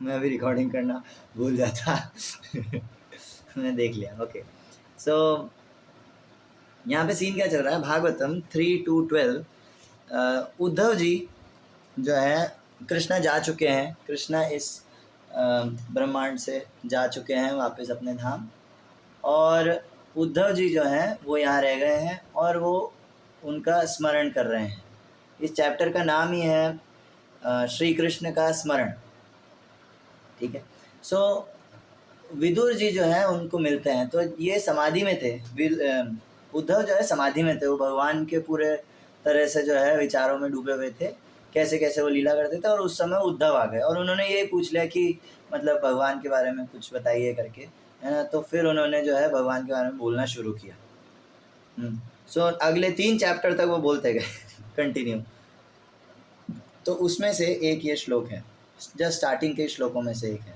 मैं अभी रिकॉर्डिंग करना भूल जाता। मैंने देख लिया। ओके, सो यहाँ पे सीन क्या चल रहा है, भागवतम 3:12। उद्धव जी जो है, कृष्णा जा चुके हैं, कृष्णा इस ब्रह्मांड से जा चुके हैं वापस अपने धाम, और उद्धव जी जो हैं वो यहाँ रह गए हैं और वो उनका स्मरण कर रहे हैं। इस चैप्टर का नाम ही है श्री कृष्ण का स्मरण। ठीक है, सो विदुर जी जो है उनको मिलते हैं, तो ये समाधि में थे। उद्धव जो है समाधि में थे, वो भगवान के पूरे तरह से जो है विचारों में डूबे हुए थे, कैसे कैसे वो लीला करते थे। और उस समय उद्धव आ गए और उन्होंने ये पूछ लिया कि मतलब भगवान के बारे में कुछ बताइए करके, है ना। तो फिर उन्होंने जो है भगवान के बारे में बोलना शुरू किया। सो अगले 3 चैप्टर तक वो बोलते गए कंटिन्यू। तो उसमें से एक ये श्लोक है, जस्ट स्टार्टिंग के श्लोकों में से एक है,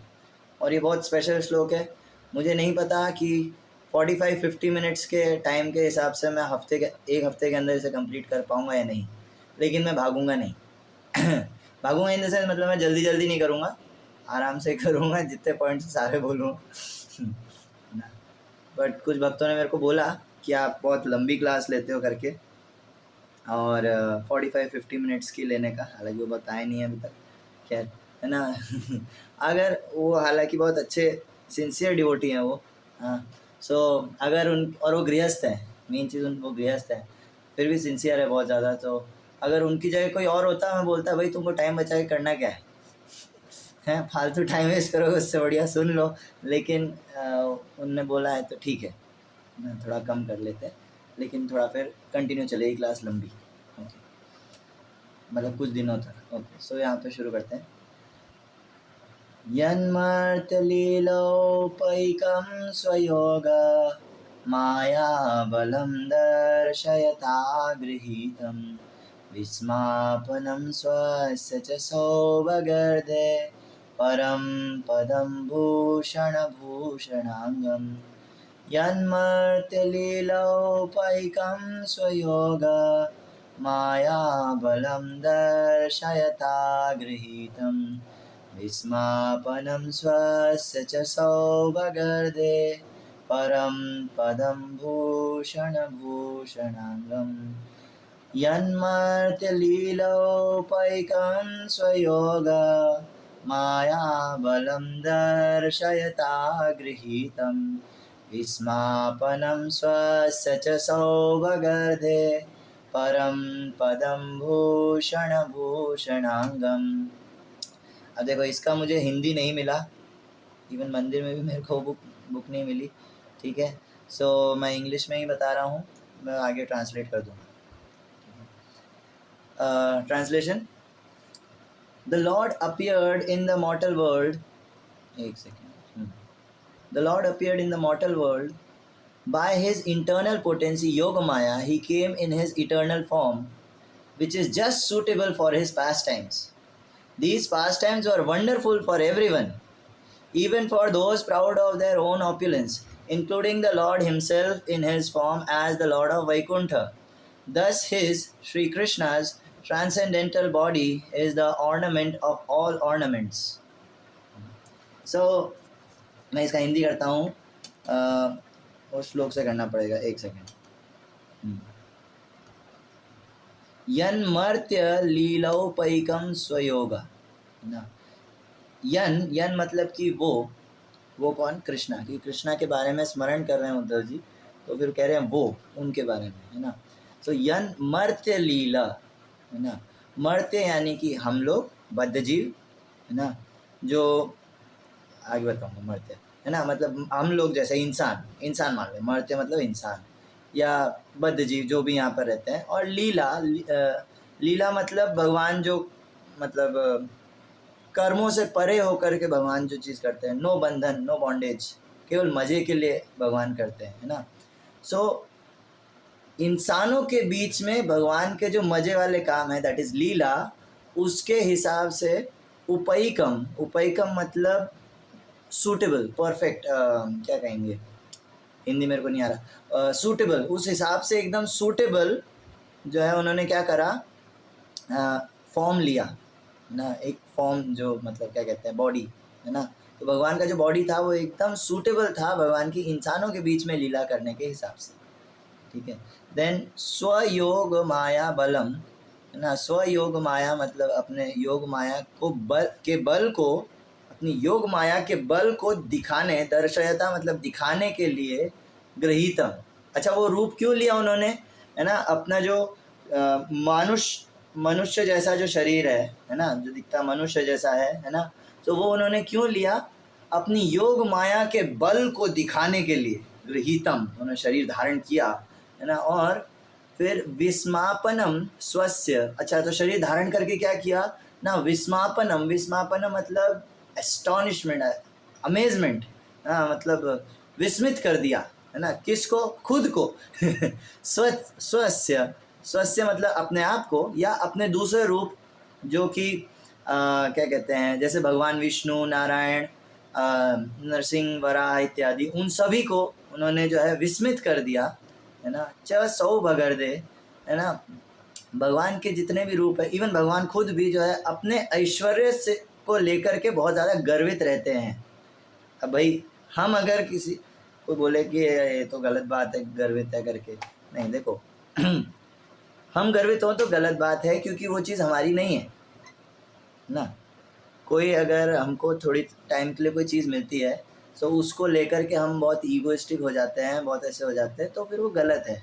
और ये बहुत स्पेशल श्लोक है। मुझे नहीं पता कि 45-50 मिनट्स के टाइम के हिसाब से मैं एक हफ्ते के अंदर इसे कंप्लीट कर पाऊँगा या नहीं, लेकिन मैं भागूंगा नहीं। भागूंगा इन द सेंस मतलब मैं जल्दी जल्दी नहीं करूँगा, आराम से करूँगा, जितने पॉइंट्स सारे बोलूँगा। बट कुछ भक्तों ने मेरे को बोला कि आप बहुत लंबी क्लास लेते हो करके, और 45-50 मिनट्स की लेने का, हालांकि वो बताया नहीं है अभी तक, खैर, है ना। अगर वो हालांकि बहुत अच्छे सिंसियर डिवोटी हैं वो, हाँ। सो अगर और वो गृहस्थ है, मेन चीज़ वो गृहस्थ है, फिर भी सिंसियर है बहुत ज़्यादा। तो अगर उनकी जगह कोई और होता, मैं बोलता भाई तुमको टाइम बचा के करना क्या है, फालतू टाइम वेस्ट करोगे, उससे बढ़िया सुन लो। लेकिन उनने बोला है तो ठीक है, थोड़ा कम कर लेते हैं, लेकिन थोड़ा फिर कंटिन्यू चलेगी क्लास लंबी। ओके, मतलब कुछ दिनों तक। ओके, सो यहाँ पे शुरू करते हैं। यन्मर्त्यलीलौपैकं स्वयोग मायाबलं दर्शयता गृहीतं विस्मापनं स्वस्य च सौभगर्धे परं पदं भूषणभूषणाङ्गम्। यन्मर्त्यलीलौपैकं स्वयोग मायाबलं दर्शयता गृहीतं विस्मापनं स्वस्य च सौभगर्धे परं पदं भूषणभूषणाङ्गम्। यन्मर्त्यलीलौपैकं स्वयोग मायाबलं दर्शयता गृहीतं विस्मापनं स्वस्य च सौभगर्धे परं पदं भूषणभूषणाङ्गम्। अब देखो, इसका मुझे हिंदी नहीं मिला, इवन मंदिर में भी मेरे को बुक नहीं मिली। ठीक है, सो मैं इंग्लिश में ही बता रहा हूँ, मैं आगे ट्रांसलेट कर दूँगा। Translation. The Lord appeared in the mortal world. एक second. The Lord appeared in the mortal world. By his internal potency Yogamaya, he came in his eternal form, which is just suitable for his pastimes. These pastimes were wonderful for everyone, even for those proud of their own opulence, including the Lord himself in his form as the Lord of Vaikuntha. Thus his, Sri Krishna's, transcendental body is the ornament of all ornaments. So, मैं इसका हिंदी करता हूँ, उस श्लोक से करना पड़ेगा, एक सेकेंड। यन्मर्त्य लीलौपैकं स्वयोगा, ना। यन मतलब कि वो कौन, कृष्णा, कि कृष्णा के बारे में स्मरण कर रहे हैं उद्धव जी, तो फिर कह रहे हैं वो उनके बारे में, है ना। तो यन मर्त्य लीला, है ना। मर्त्य यानी कि हम लोग बद्ध जीव, है ना, जो आगे बताऊंगा। मर्त्य, है ना, मतलब हम लोग जैसे इंसान मान लो, मर्त्य मतलब इंसान या बद्ध जीव जो भी यहाँ पर रहते हैं। और लीला मतलब भगवान जो, मतलब कर्मों से परे होकर के भगवान जो चीज़ करते हैं, नो बंधन, नो बॉन्डेज, केवल मज़े के लिए भगवान करते हैं, है ना। सो इंसानों के बीच में भगवान के जो मज़े वाले काम है, दैट इज़ लीला, उसके हिसाब से उपैकम मतलब सूटेबल, परफेक्ट, क्या कहेंगे, हिंदी मेरे को नहीं आ रहा, सूटेबल, उस हिसाब से एकदम सूटेबल जो है उन्होंने क्या करा, फॉर्म लिया ना, एक फॉर्म जो मतलब क्या कहते हैं, बॉडी, है ना। तो भगवान का जो बॉडी था वो एकदम सूटेबल था भगवान की इंसानों के बीच में लीला करने के हिसाब से, ठीक है। देन स्वयोग माया बलम, है ना। स्वयोग माया मतलब अपने योग माया को बल को, अपनी योग माया के बल को दिखाने, दर्शयता मतलब दिखाने के लिए, गृहीतम। अच्छा, वो रूप क्यों लिया उन्होंने, है ना। अपना जो मनुष्य जैसा जो शरीर है ना, जो दिखता मनुष्य जैसा है ना, तो वो उन्होंने क्यों लिया, अपनी योग माया के बल को दिखाने के लिए, गृहीतम, उन्होंने शरीर धारण किया, है ना। और फिर विस्मापनम स्वस्य, अच्छा तो शरीर धारण करके क्या किया ना, विस्मापनम, विस्मापनम मतलब एस्टॉनिशमेंट, अमेजमेंट, हाँ मतलब विस्मित कर दिया, है ना। किसको, खुद को स्वस्य, स्वस्य मतलब अपने आप को या अपने दूसरे रूप, जो कि क्या कहते हैं, जैसे भगवान विष्णु, नारायण, नरसिंह, वराह इत्यादि, उन सभी को उन्होंने जो है विस्मित कर दिया, है ना। च सौ भगर्दे, है ना। भगवान के जितने भी रूप है, इवन भगवान खुद भी जो है अपने ऐश्वर्य से को लेकर के बहुत ज़्यादा गर्वित रहते हैं। अब भाई हम अगर किसी कोई बोले कि ये तो गलत बात है गर्वित है करके, नहीं देखो हम गर्वित हों तो गलत बात है, क्योंकि वो चीज़ हमारी नहीं है ना। कोई अगर हमको थोड़ी टाइम के लिए कोई चीज़ मिलती है तो उसको लेकर के हम बहुत ईगोइस्टिक हो जाते हैं, बहुत ऐसे हो जाते हैं, तो फिर वो गलत है,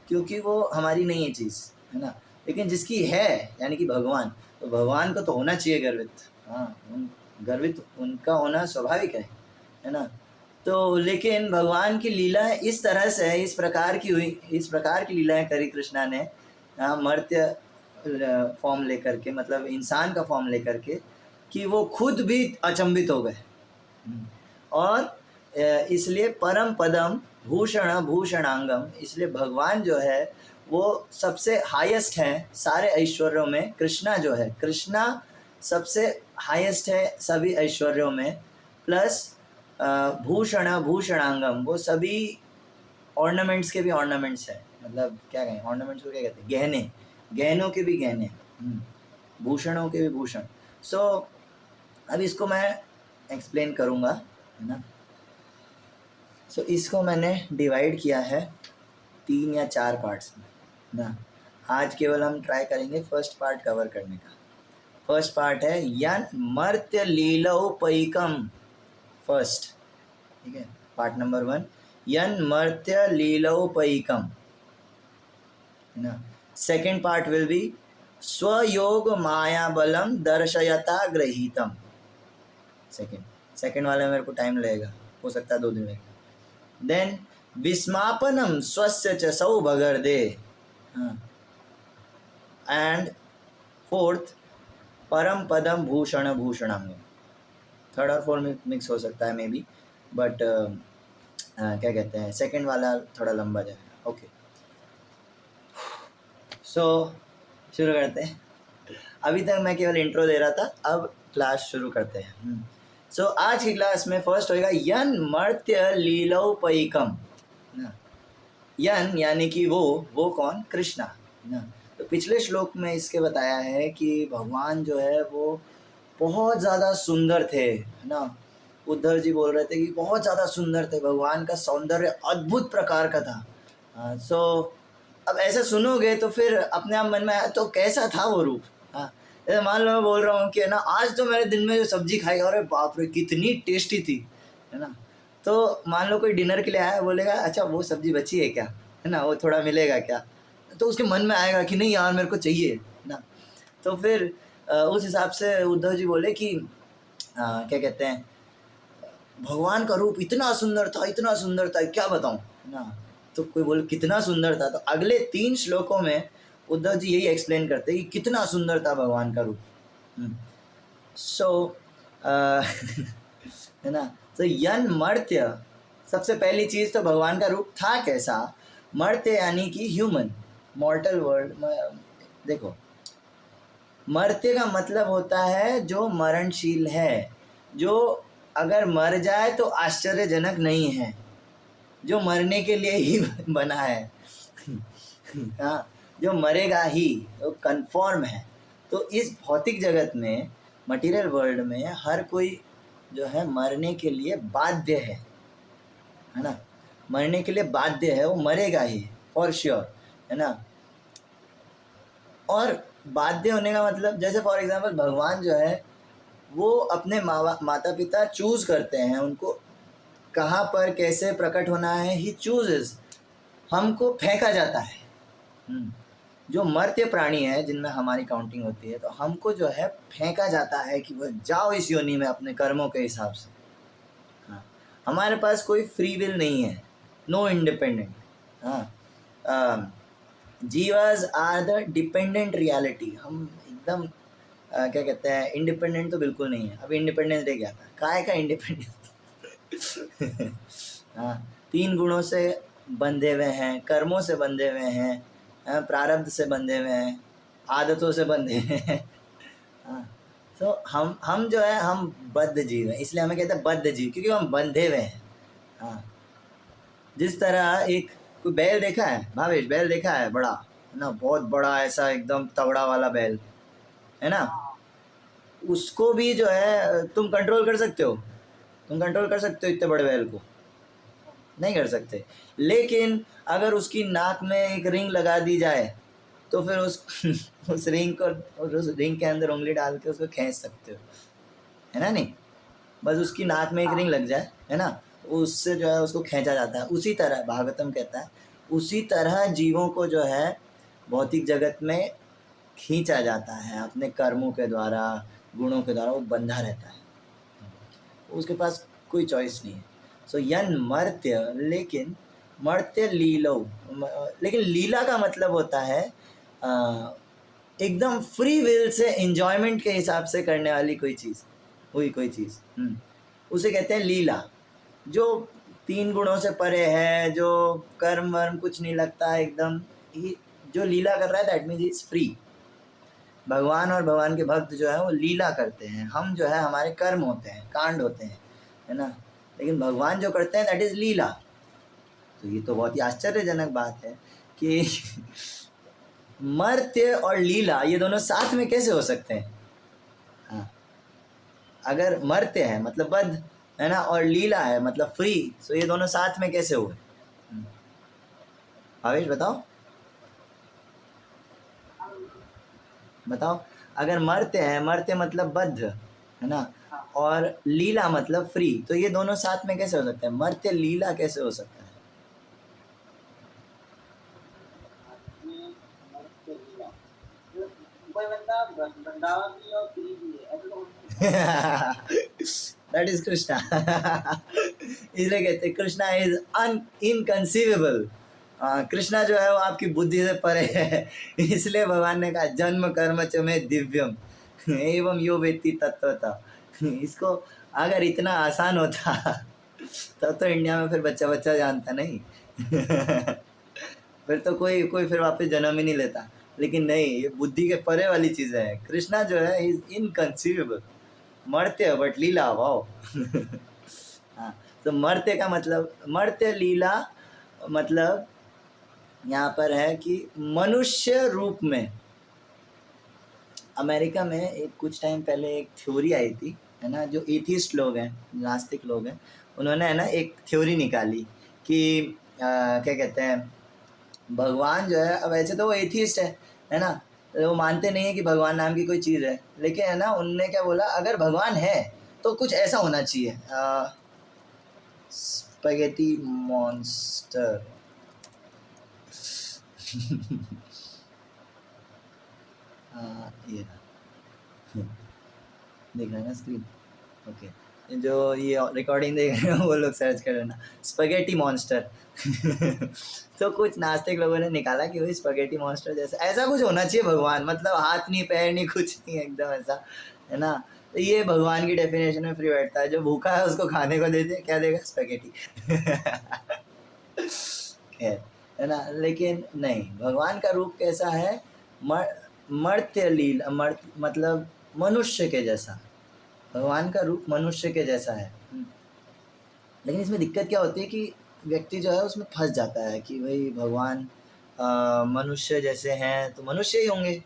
क्योंकि वो हमारी नहीं है चीज़, है ना। लेकिन जिसकी है यानी कि भगवान, तो भगवान को तो होना चाहिए गर्वित, हाँ गर्वित उनका होना स्वाभाविक है ना। तो लेकिन भगवान की लीला इस तरह से है, इस प्रकार की हुई, इस प्रकार की लीलाएं करी कृष्णा ने, मर्त्य फॉर्म लेकर के, मतलब इंसान का फॉर्म लेकर के, कि वो खुद भी अचंभित हो गए। और इसलिए परम पदम भूषण भूषणांगम, इसलिए भगवान जो है वो सबसे हाईएस्ट है सारे ऐश्वर्यों में। कृष्णा जो है, कृष्णा सबसे हाईएस्ट है सभी ऐश्वर्यों में, प्लस भूषण भूषणांगम, वो सभी ऑर्नामेंट्स के भी ऑर्नामेंट्स है, मतलब क्या कहें ऑर्नामेंट्स को क्या कहते हैं, गहने, गहनों के भी गहने, भूषणों के भी भूषण। सो अब इसको मैं एक्सप्लेन करूँगा, है ना। सो इसको मैंने डिवाइड किया है 3 या 4 पार्ट्स में ना। आज केवल हम ट्राई करेंगे फर्स्ट पार्ट कवर करने का। फर्स्ट पार्ट है यन मर्त्य लीलोपैकम, फर्स्ट, ठीक है, पार्ट नंबर 1, यन मर्त्य लीलोपैकम, है ना। सेकेंड पार्ट विल बी स्वयोग माया बलम दर्शयता गृहीतम। सेकेंड वाले में मेरे को टाइम लगेगा, हो सकता है 2 दिन लगेगा। देन विस्मापनम स्वस्य च सौभगर्दे, एंड फोर्थ परम पदम भूषण भूषणांगम। थर्ड और फोर्थ मिक्स हो सकता है मे बी, बट क्या कहते हैं, सेकेंड वाला थोड़ा लंबा जाएगा। ओके, सो शुरू करते हैं। अभी तक मैं केवल इंट्रो दे रहा था, अब क्लास शुरू करते हैं। सो आज की क्लास में फर्स्ट होएगा यन मर्त्य लीलोपैकम ना। यन यानी कि वो कौन, कृष्णा ना। तो पिछले श्लोक में इसके बताया है कि भगवान जो है वो बहुत ज़्यादा सुंदर थे, है ना। उद्धव जी बोल रहे थे कि बहुत ज़्यादा सुंदर थे, भगवान का सौंदर्य अद्भुत प्रकार का था। सो अब ऐसे सुनोगे तो फिर अपने आप मन में आया तो कैसा था वो रूप। हाँ, जैसे मान लो मैं बोल रहा हूँ कि ना आज तो मैंने दिन में जो सब्जी खाई, अरे बाप रे कितनी टेस्टी थी, है ना। तो मान लो कोई डिनर के लिए आया, बोलेगा अच्छा वो सब्जी बची है क्या, है ना, वो थोड़ा मिलेगा क्या, तो उसके मन में आएगा कि नहीं यार मेरे को चाहिए ना। तो फिर उस हिसाब से उद्धव जी बोले कि क्या कहते हैं, भगवान का रूप इतना सुंदर था, इतना सुंदर था, क्या बताऊं ना। तो कोई बोले कितना सुंदर था, तो अगले 3 श्लोकों में उद्धव जी यही एक्सप्लेन करते हैं कि कितना सुंदर था भगवान का रूप। सो है ना। तो यन मर्त्य, सबसे पहली चीज़ तो भगवान का रूप था कैसा, मर्त्य यानी कि ह्यूमन, मॉर्टल वर्ल्ड। देखो मर्त्य का मतलब होता है जो मरणशील है, जो अगर मर जाए तो आश्चर्यजनक नहीं है, जो मरने के लिए ही बना है हाँ, जो मरेगा ही, वो कन्फर्म है। तो इस भौतिक जगत में, मटेरियल वर्ल्ड में हर कोई जो है मरने के लिए बाध्य है ना, मरने के लिए बाध्य है, वो मरेगा ही फॉर श्योर, है ना। और बाध्य होने का मतलब, जैसे फॉर एग्जांपल भगवान जो है वो अपने माता पिता चूज करते हैं, उनको कहाँ पर कैसे प्रकट होना है, ही चूजेस। हमको फेंका जाता है। जो मर्त्य प्राणी है जिनमें हमारी काउंटिंग होती है, तो हमको जो है फेंका जाता है कि वह जाओ इस योनि में अपने कर्मों के हिसाब से। हाँ, हमारे पास कोई फ्री विल नहीं है, नो इंडिपेंडेंट। हाँ, जीवास आर द डिपेंडेंट रियलिटी। हम एकदम क्या कहते हैं, इंडिपेंडेंट तो बिल्कुल नहीं है। अभी इंडिपेंडेंस डे क्या था, काय का इंडिपेंडेंस। हाँ, 3 गुणों से बंधे हुए हैं, कर्मों से बंधे हुए हैं, प्रारब्ध से बंधे हुए हैं, आदतों से बंधे हैं। हाँ, तो हम जो है हम बद्ध जीव हैं, इसलिए हमें कहते हैं बद्ध जीव, क्योंकि हम बंधे हुए हैं। हाँ, जिस तरह एक कोई बैल देखा है भावेश, बैल देखा है बड़ा, है ना, बहुत बड़ा ऐसा एकदम तगड़ा वाला बैल, है ना। उसको भी जो है तुम कंट्रोल कर सकते हो, तुम कंट्रोल कर सकते हो इतने बड़े बैल को? नहीं कर सकते। लेकिन अगर उसकी नाक में एक रिंग लगा दी जाए तो फिर उस रिंग को, उस रिंग के अंदर उंगली डाल के उसको खींच सकते हो, है ना। नहीं, बस उसकी नाक में एक रिंग लग जाए, है ना, उससे जो है उसको खींचा जाता है। उसी तरह भागवतम कहता है, उसी तरह जीवों को जो है भौतिक जगत में खींचा जाता है अपने कर्मों के द्वारा, गुणों के द्वारा। वो बंधा रहता है, उसके पास कोई चॉइस नहीं है। सो यन मर्त्य, लेकिन मर्त्य लीलो, लेकिन लीला का मतलब होता है एकदम फ्री विल से एंजॉयमेंट के हिसाब से करने वाली कोई चीज़, हुई कोई चीज़, उसे कहते हैं लीला। जो 3 गुणों से परे है, जो कर्म वर्म कुछ नहीं लगता है, एकदम ही जो लीला कर रहा है, दैट मीन्स इज फ्री। भगवान और भगवान के भक्त जो है वो लीला करते हैं, हम जो है हमारे कर्म होते हैं, कांड होते हैं, है ना। लेकिन भगवान जो करते हैं दैट इज़ लीला। तो ये तो बहुत ही आश्चर्यजनक बात है कि मर्त्य और लीला ये दोनों साथ में कैसे हो सकते हैं। हाँ, अगर मर्त्य है मतलब बद्ध, है ना, और लीला है मतलब फ्री, तो ये दोनों साथ में कैसे हुए? भावेश बताओ, बताओ। अगर मर्त्य है, मर्त्य मतलब बद्ध, है ना, और लीला मतलब फ्री, तो ये दोनों साथ में कैसे हो सकते हैं? मर्त्य लीला कैसे हो सकता है? That is Krishna. इसलिए कहते हैं कृष्णा इज इनकंसीवेबल। कृष्णा जो है वो आपकी बुद्धि से परे है। इसलिए भगवान ने कहा जन्म कर्म च में दिव्यम एवं यो वेत्ति तत्वता। इसको अगर इतना आसान होता तब तो इंडिया में फिर बच्चा बच्चा जानता नहीं। फिर तो कोई कोई फिर वापस जन्म ही नहीं लेता। लेकिन नहीं, ये बुद्धि के परे वाली चीज़ है। कृष्णा जो है इज इनकंसीवेबल। मर्त्य बट लीला, वाओ। हाँ, तो मर्त्य का मतलब, मर्त्य लीला मतलब यहाँ पर है कि मनुष्य रूप में। अमेरिका में एक कुछ टाइम पहले एक थ्योरी आई थी, है ना, जो एथिस्ट लोग हैं, नास्तिक लोग हैं, उन्होंने, है ना, एक थ्योरी निकाली कि क्या कहते हैं, भगवान जो है, अब वैसे तो वो एथिस्ट है ना, वो मानते नहीं है कि भगवान नाम की कोई चीज़ है, लेकिन है ना, उनने क्या बोला, अगर भगवान है तो कुछ ऐसा होना चाहिए, स्पैगेटी मॉन्स्टर। ये देख रहे हैं ना स्क्रीन, ओके। जो ये रिकॉर्डिंग देख रहे हो वो लोग सर्च कर लेना स्पैगेटी मॉन्स्टर। तो कुछ नास्तिक लोगों ने निकाला कि वही स्पैगेटी मॉन्स्टर जैसा ऐसा कुछ होना चाहिए भगवान, मतलब हाथ नहीं, पैर नहीं, कुछ नहीं, एकदम ऐसा, है ना। तो ये भगवान की डेफिनेशन में फ्री बैठता है, जो भूखा है उसको खाने को दे दे, क्या देगा? स्पैगेटी। खैर, है ना, लेकिन नहीं, भगवान का रूप कैसा है? मर्त्य लीला, मतलब मनुष्य के जैसा। भगवान का रूप मनुष्य के जैसा है। लेकिन इसमें दिक्कत क्या होती है कि व्यक्ति जो है उसमें फंस जाता है कि भाई भगवान मनुष्य जैसे हैं तो मनुष्य ही होंगे।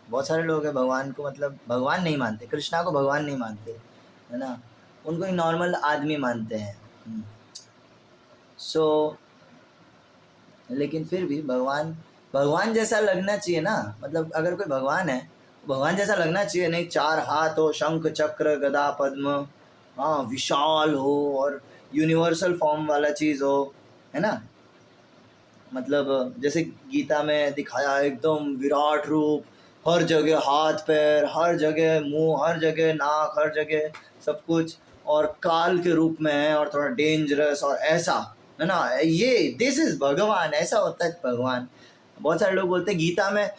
बहुत सारे लोग हैं भगवान को, मतलब भगवान नहीं मानते, कृष्णा को भगवान नहीं मानते, है ना। उनको एक नॉर्मल आदमी मानते हैं। सो लेकिन फिर भी भगवान जैसा लगना चाहिए ना, मतलब अगर कोई भगवान है, भगवान जैसा लगना चाहिए, नहीं 4 हाथ हो, शंख चक्र गदा पद्म, हाँ विशाल हो और यूनिवर्सल फॉर्म वाला चीज़ हो, है ना। मतलब जैसे गीता में दिखाया एकदम विराट रूप, हर जगह हाथ पैर, हर जगह मुंह, हर जगह नाक, हर जगह सब कुछ, और काल के रूप में है और थोड़ा डेंजरस और ऐसा, है ना। ये दिस इज भगवान, ऐसा होता है भगवान। बहुत सारे लोग बोलते हैं गीता में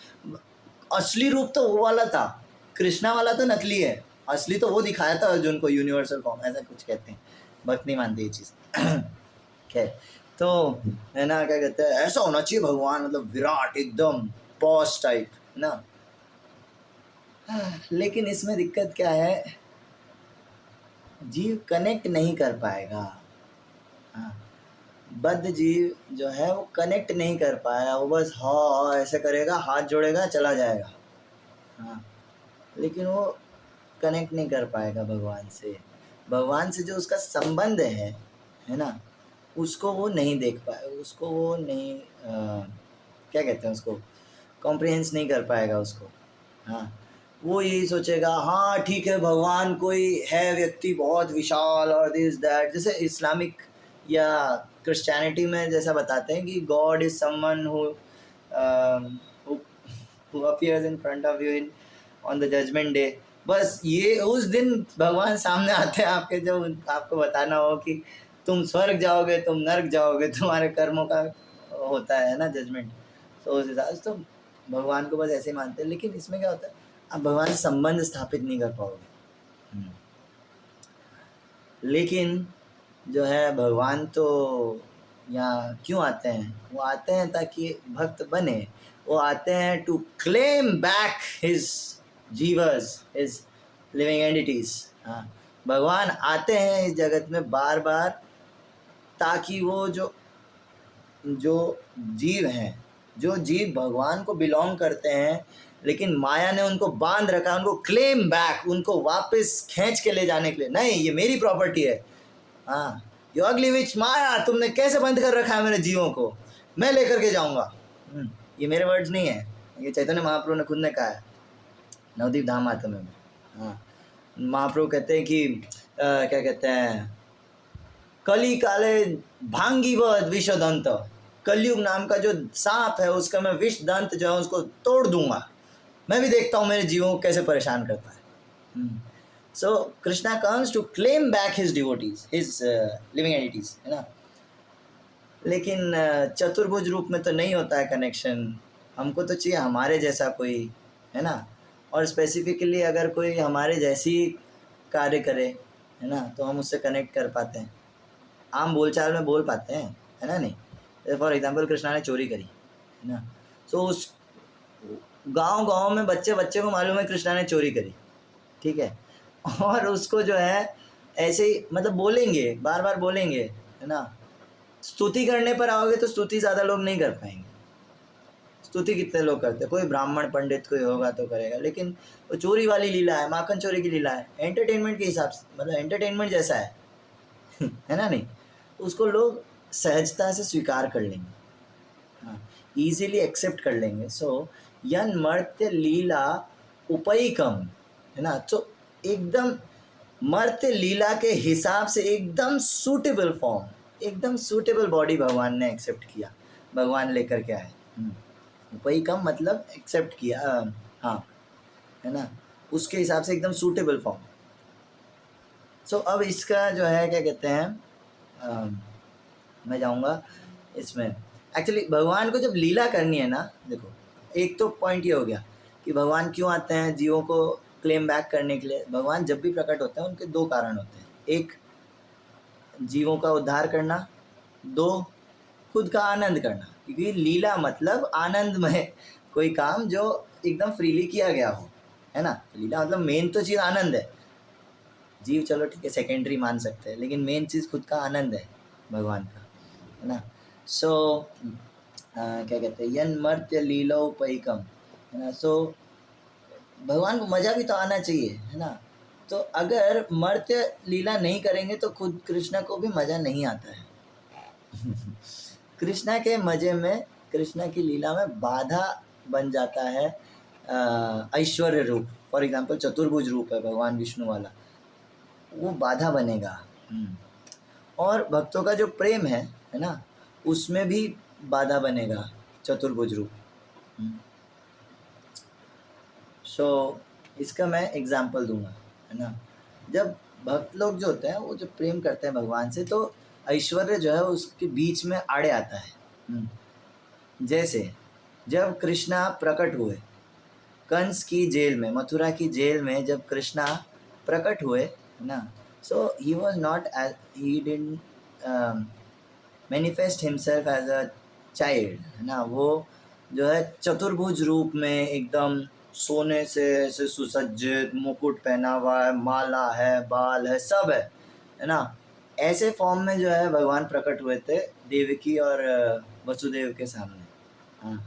असली रूप तो वो वाला था, कृष्णा वाला तो नकली है, असली तो वो दिखाया था अर्जुन को यूनिवर्सल फॉर्म, ऐसा कुछ कहते हैं। भक्त नहीं मानते ये चीज़। खैर, तो है ना, क्या कहते हैं, ऐसा होना चाहिए भगवान, मतलब विराट एकदम बॉस टाइप, है ना। लेकिन इसमें दिक्कत क्या है, जीव कनेक्ट नहीं कर पाएगा। हाँ, बद्ध जीव जो है वो कनेक्ट नहीं कर पाया, वो बस हाँ ऐसे करेगा, हाथ जोड़ेगा, चला जाएगा। हाँ, लेकिन वो कनेक्ट नहीं कर पाएगा भगवान से। भगवान से जो उसका संबंध है ना, उसको वो नहीं देख पाए, उसको वो नहीं क्या कहते हैं उसको, कॉम्प्रिहेंस नहीं कर पाएगा उसको। हाँ, वो यही सोचेगा हाँ ठीक है, भगवान कोई है व्यक्ति बहुत विशाल और दिस दैट, जैसे इस्लामिक या क्रिश्चियनिटी में जैसा बताते हैं कि God is someone who appears in front of you in on the judgement day. बस ये उस दिन भगवान सामने आते हैं आपके, जब आपको बताना हो कि तुम स्वर्ग जाओगे, तुम नर्क जाओगे, तुम्हारे कर्मों का होता है ना जजमेंट। तो उस हिसाब से तो भगवान को बस ऐसे ही मानते हैं। लेकिन इसमें क्या होता है, आप भगवान से संबंध स्थापित नहीं कर पाओगे। लेकिन जो है भगवान तो यहाँ क्यों आते हैं, वो आते हैं ताकि भक्त बने, वो आते हैं टू क्लेम बैक हिज जीवर्स, हिज लिविंग एंटिटीज। हाँ, भगवान आते हैं इस जगत में बार बार ताकि वो जो जो जीव हैं, जो जीव भगवान को बिलोंग करते हैं लेकिन माया ने उनको बांध रखा, उनको क्लेम बैक, उनको वापस खींच के ले जाने के लिए, नहीं ये मेरी प्रॉपर्टी है। हाँ, यू अगली विच माया, तुमने कैसे बंद कर रखा है मेरे जीवों को, मैं लेकर के जाऊंगा। ये मेरे वर्ड्स नहीं है, ये चैतन्य महाप्रभु ने खुद ने कहा है नवदीप धाम आत्मा में। हाँ, महाप्रभु कहते हैं कि क्या कहते हैं, कली काले भांगी वध विषदंत, कलयुग नाम का जो सांप है उसका मैं विष दंत जो है उसको तोड़ दूंगा। मैं भी देखता हूँ मेरे जीवों को कैसे परेशान करता है। So Krishna comes to claim back his devotees, his living entities, है ना। लेकिन चतुर्भुज रूप में तो नहीं होता है कनेक्शन, हमको तो चाहिए हमारे जैसा कोई, है ना। और स्पेसिफिकली अगर कोई हमारे जैसी कार्य करे, है ना, तो हम उससे कनेक्ट कर पाते हैं, आम बोलचाल में बोल पाते हैं, है ना। नहीं, फॉर एग्जांपल कृष्णा ने चोरी करी, है ना, तो उस गांव में बच्चे को मालूम है कृष्णा ने चोरी करी, ठीक है, और उसको जो है ऐसे ही मतलब बोलेंगे, बार बार बोलेंगे, है ना। स्तुति करने पर आओगे तो स्तुति ज़्यादा लोग नहीं कर पाएंगे। स्तुति कितने लोग करते हैं, कोई ब्राह्मण पंडित कोई होगा तो करेगा, लेकिन वो चोरी वाली लीला है, माखन चोरी की लीला है, एंटरटेनमेंट के हिसाब से, मतलब एंटरटेनमेंट जैसा है है ना। नहीं, उसको लोग सहजता से स्वीकार कर लेंगे, हाँ, ईजिली एक्सेप्ट कर लेंगे। सो यन मर्त्य लीला उपैकम, है ना, तो एकदम मर्त्य लीला के हिसाब से एकदम सूटेबल फॉर्म, एकदम सूटेबल बॉडी भगवान ने एक्सेप्ट किया, भगवान लेकर के आए। उपैकम मतलब एक्सेप्ट किया, हाँ, है ना, उसके हिसाब से एकदम सूटेबल फॉर्म। सो अब इसका जो है क्या कहते हैं, मैं जाऊंगा इसमें। एक्चुअली भगवान को जब लीला करनी है ना, देखो एक तो पॉइंट ये हो गया कि भगवान क्यों आते हैं जीवों को क्लेम बैक करने के लिए। भगवान जब भी प्रकट होते हैं उनके दो कारण होते हैं, एक जीवों का उद्धार करना, दो खुद का आनंद करना, क्योंकि लीला मतलब आनंदमय कोई काम जो एकदम फ्रीली किया गया हो, है ना। लीला मतलब मेन तो चीज़ आनंद है, जीव चलो ठीक है सेकेंडरी मान सकते हैं, लेकिन मेन चीज़ खुद का आनंद है भगवान का, है ना। सो क्या कहते हैं, यन मर्त्य लीलोपैकम, है ना। सो भगवान को मज़ा भी तो आना चाहिए, है ना। तो अगर मर्त्य लीला नहीं करेंगे तो खुद कृष्णा को भी मज़ा नहीं आता है। कृष्णा के मज़े में, कृष्णा की लीला में बाधा बन जाता है ऐश्वर्य रूप। फॉर एग्जाम्पल चतुर्भुज रूप है भगवान विष्णु वाला, वो बाधा बनेगा। और भक्तों का जो प्रेम है ना, उसमें भी बाधा बनेगा चतुर्भुज रूप। सो इसका मैं एग्जाम्पल दूंगा, है ना। जब भक्त लोग जो होते हैं वो जब प्रेम करते हैं भगवान से, तो ऐश्वर्य जो है उसके बीच में आड़े आता है। जैसे जब कृष्णा प्रकट हुए कंस की जेल में, मथुरा की जेल में जब कृष्णा प्रकट हुए, है ना, so he was not, he didn't manifest himself as a child, है ना। वो जो है चतुर्भुज रूप में एकदम सोने से ऐसे सुसज्जित, मुकुट पहना हुआ है, माला है, बाल है, सब है ना। ऐसे फॉर्म में जो है भगवान प्रकट हुए थे देवकी और वसुदेव के सामने। हाँ,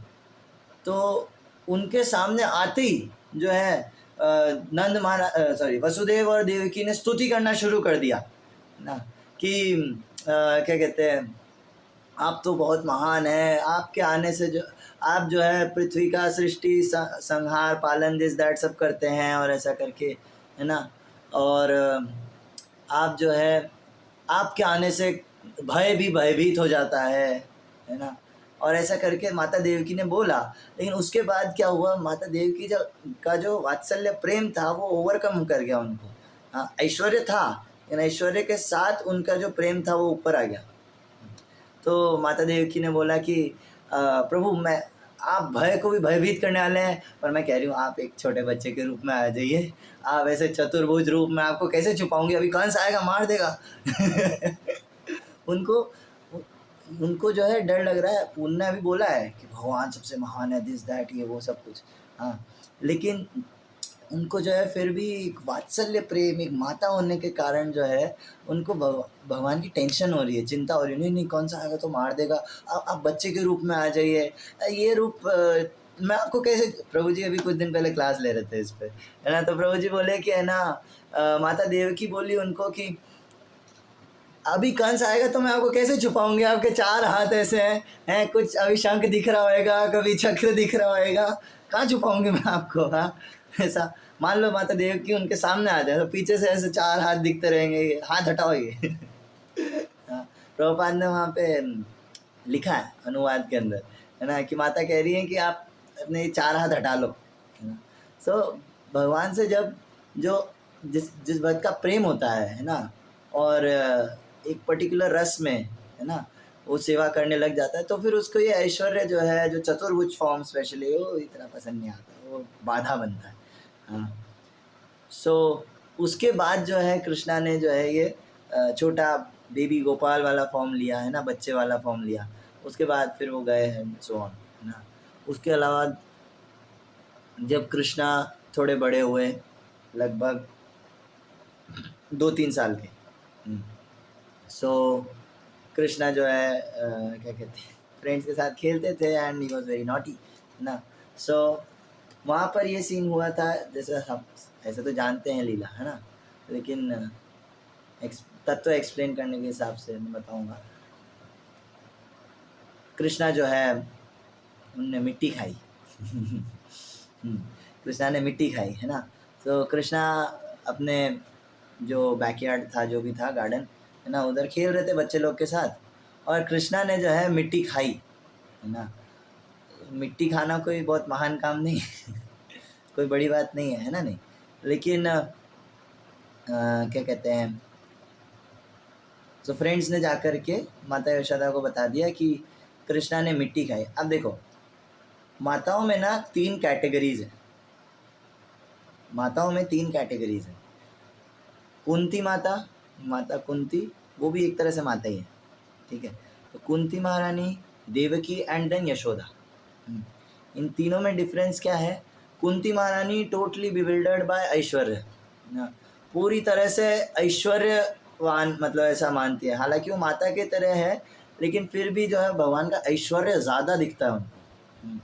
तो उनके सामने आते ही जो है नंद महाराज, वसुदेव और देवकी ने स्तुति करना शुरू कर दिया ना, कि क्या कहते हैं, आप तो बहुत महान हैं, आपके आने से जो आप जो है पृथ्वी का सृष्टि संहार पालन दिस दैट सब करते हैं, और ऐसा करके, है ना। और आप जो है, आपके आने से भय भी भयभीत हो जाता है ना। और ऐसा करके माता देवकी ने बोला। लेकिन उसके बाद क्या हुआ, माता देवकी का जो वात्सल्य प्रेम था वो ओवरकम कर गया उनको। हाँ, ऐश्वर्य था, लेकिन ऐश्वर्य के साथ उनका जो प्रेम था वो ऊपर आ गया। तो माता देवकी ने बोला कि प्रभु, मैं, आप भय को भी भयभीत करने वाले हैं, पर मैं कह रही हूँ आप एक छोटे बच्चे के रूप में आ जाइए, आप ऐसे चतुर्भुज रूप में आपको कैसे छुपाऊंगी, अभी कंस आएगा मार देगा। उनको जो है डर लग रहा है। उनने अभी बोला है कि भगवान सबसे महान है, दिस दैट ये वो सब कुछ, हाँ, लेकिन उनको जो है फिर भी एक वात्सल्य प्रेम, एक माता होने के कारण जो है उनको भगवान की टेंशन हो रही है, चिंता हो रही है। नहीं नहीं, कौन सा आएगा तो मार देगा, आप बच्चे के रूप में आ जाइए। ये रूप मैं आपको कैसे, प्रभु जी अभी कुछ दिन पहले क्लास ले रहे थे इस पे, है ना। तो प्रभु जी बोले कि है ना, माता देवकी बोली उनको कि अभी कंस आएगा तो मैं आपको कैसे छुपाऊंगी, आपके 4 हाथ ऐसे हैं, कुछ अभी शंख दिख रहा होएगा, कभी चक्र दिख रहा होएगा, कहाँ छुपाऊंगी मैं आपको। हाँ, ऐसा मान लो माता देवकी उनके सामने आ जाए तो पीछे से ऐसे 4 हाथ दिखते रहेंगे, हाथ हटाओ ये। हाँ, प्रभुपाद ने वहाँ पे लिखा है अनुवाद के अंदर, है ना, कि माता कह रही है कि आप अपने 4 हाथ हटा लो, है ना। सो भगवान से जब जो जिस भक्त का प्रेम होता है ना, और एक पर्टिकुलर रस में, है ना, वो सेवा करने लग जाता है, तो फिर उसको ये ऐश्वर्य जो है, जो चतुर्भुज फॉर्म स्पेशली, वो इतना पसंद नहीं आता, वो बाधा बनता है। हाँ, सो उसके बाद जो है कृष्णा ने जो है ये छोटा बेबी गोपाल वाला फॉर्म लिया, है ना, बच्चे वाला फॉर्म लिया। उसके बाद फिर वो गए हैं सो ऑन, है ना। उसके अलावा जब कृष्णा थोड़े बड़े हुए, लगभग 2-3 साल के, सो कृष्णा जो है क्या कहते हैं, फ्रेंड्स के साथ खेलते थे and he was very naughty, ना। सो वहाँ पर ये सीन हुआ था, जैसे हम ऐसे तो जानते हैं लीला, है ना, लेकिन तत्व एक्सप्लेन करने के हिसाब से मैं बताऊँगा। कृष्णा जो है उनने मिट्टी खाई। कृष्णा ने मिट्टी खाई, है ना। तो कृष्णा अपने जो बैकयार्ड था, जो भी था गार्डन, है ना, उधर खेल रहे थे बच्चे लोग के साथ, और कृष्णा ने जो है मिट्टी खाई, है ना। मिट्टी खाना कोई बहुत महान काम नहीं है, कोई बड़ी बात नहीं है ना, नहीं। लेकिन क्या कहते हैं, तो फ्रेंड्स ने जाकर के माता यशोदा को बता दिया कि कृष्णा ने मिट्टी खाई। अब देखो, माताओं में ना 3 कैटेगरीज है, माताओं में 3 कैटेगरीज है। कुंती माता, माता कुंती, वो भी एक तरह से माता ही है, ठीक है। तो कुंती महारानी, देवकी एंड देन यशोदा। इन तीनों में डिफरेंस क्या है? कुंती महारानी टोटली बिविल्डर्ड बाय ऐश्वर्य, पूरी तरह से ऐश्वर्यवान, मतलब ऐसा मानती है। हालांकि वो माता के तरह है, लेकिन फिर भी जो है भगवान का ऐश्वर्य ज़्यादा दिखता है उनको।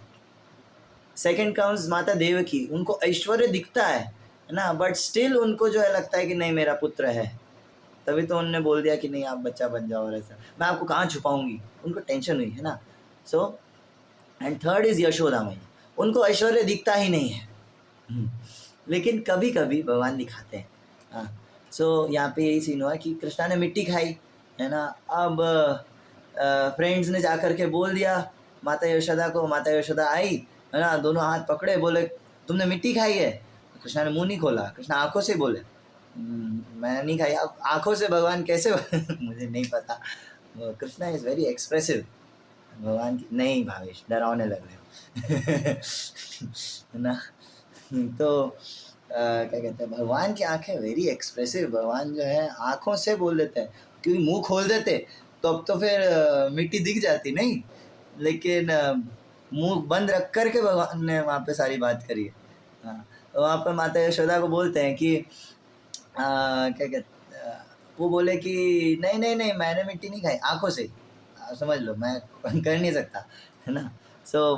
सेकेंड कम्स माता देवकी, उनको ऐश्वर्य दिखता है, है ना, बट स्टिल उनको जो है लगता है कि नहीं मेरा पुत्र है, तभी तो उन्होंने बोल दिया कि नहीं आप बच्चा बन जाओ और ऐसा, मैं आपको कहाँ छुपाऊंगी, उनको टेंशन हुई है ना। So and third is Yashoda मैया, उनको ऐश्वर्य दिखता ही नहीं है, लेकिन कभी कभी भगवान दिखाते हैं। हाँ, सो यहाँ पे यही सीन हुआ कि कृष्णा ने मिट्टी खाई, है ना। अब फ्रेंड्स ने जा कर के बोल दिया माता यशोदा को, माता यशोदा आई, है ना, दोनों हाथ पकड़े, बोले तुमने मिट्टी खाई है। कृष्णा ने मुंह नहीं खोला, कृष्णा आंखों से बोले मैं नहीं खाई। अब आंखों से भगवान कैसे मुझे नहीं पता, कृष्णा इज वेरी एक्सप्रेसिव। भगवान की नहीं, भावेश डरावने लग रहे हो है ना। तो क्या कहते हैं, भगवान की आंखें वेरी एक्सप्रेसिव, भगवान जो है आंखों से बोल देते हैं, क्योंकि मुंह खोल देते तो अब तो फिर मिट्टी दिख जाती नहीं, लेकिन मुंह बंद रख कर के भगवान ने वहाँ पे सारी बात करी है। हाँ, तो वहाँ पर माता यशोदा को बोलते हैं कि क्या कहते वो बोले कि नहीं नहीं नहीं मैंने मिट्टी नहीं खाई, आंखों से समझ लो, मैं कर नहीं सकता, है ना। सो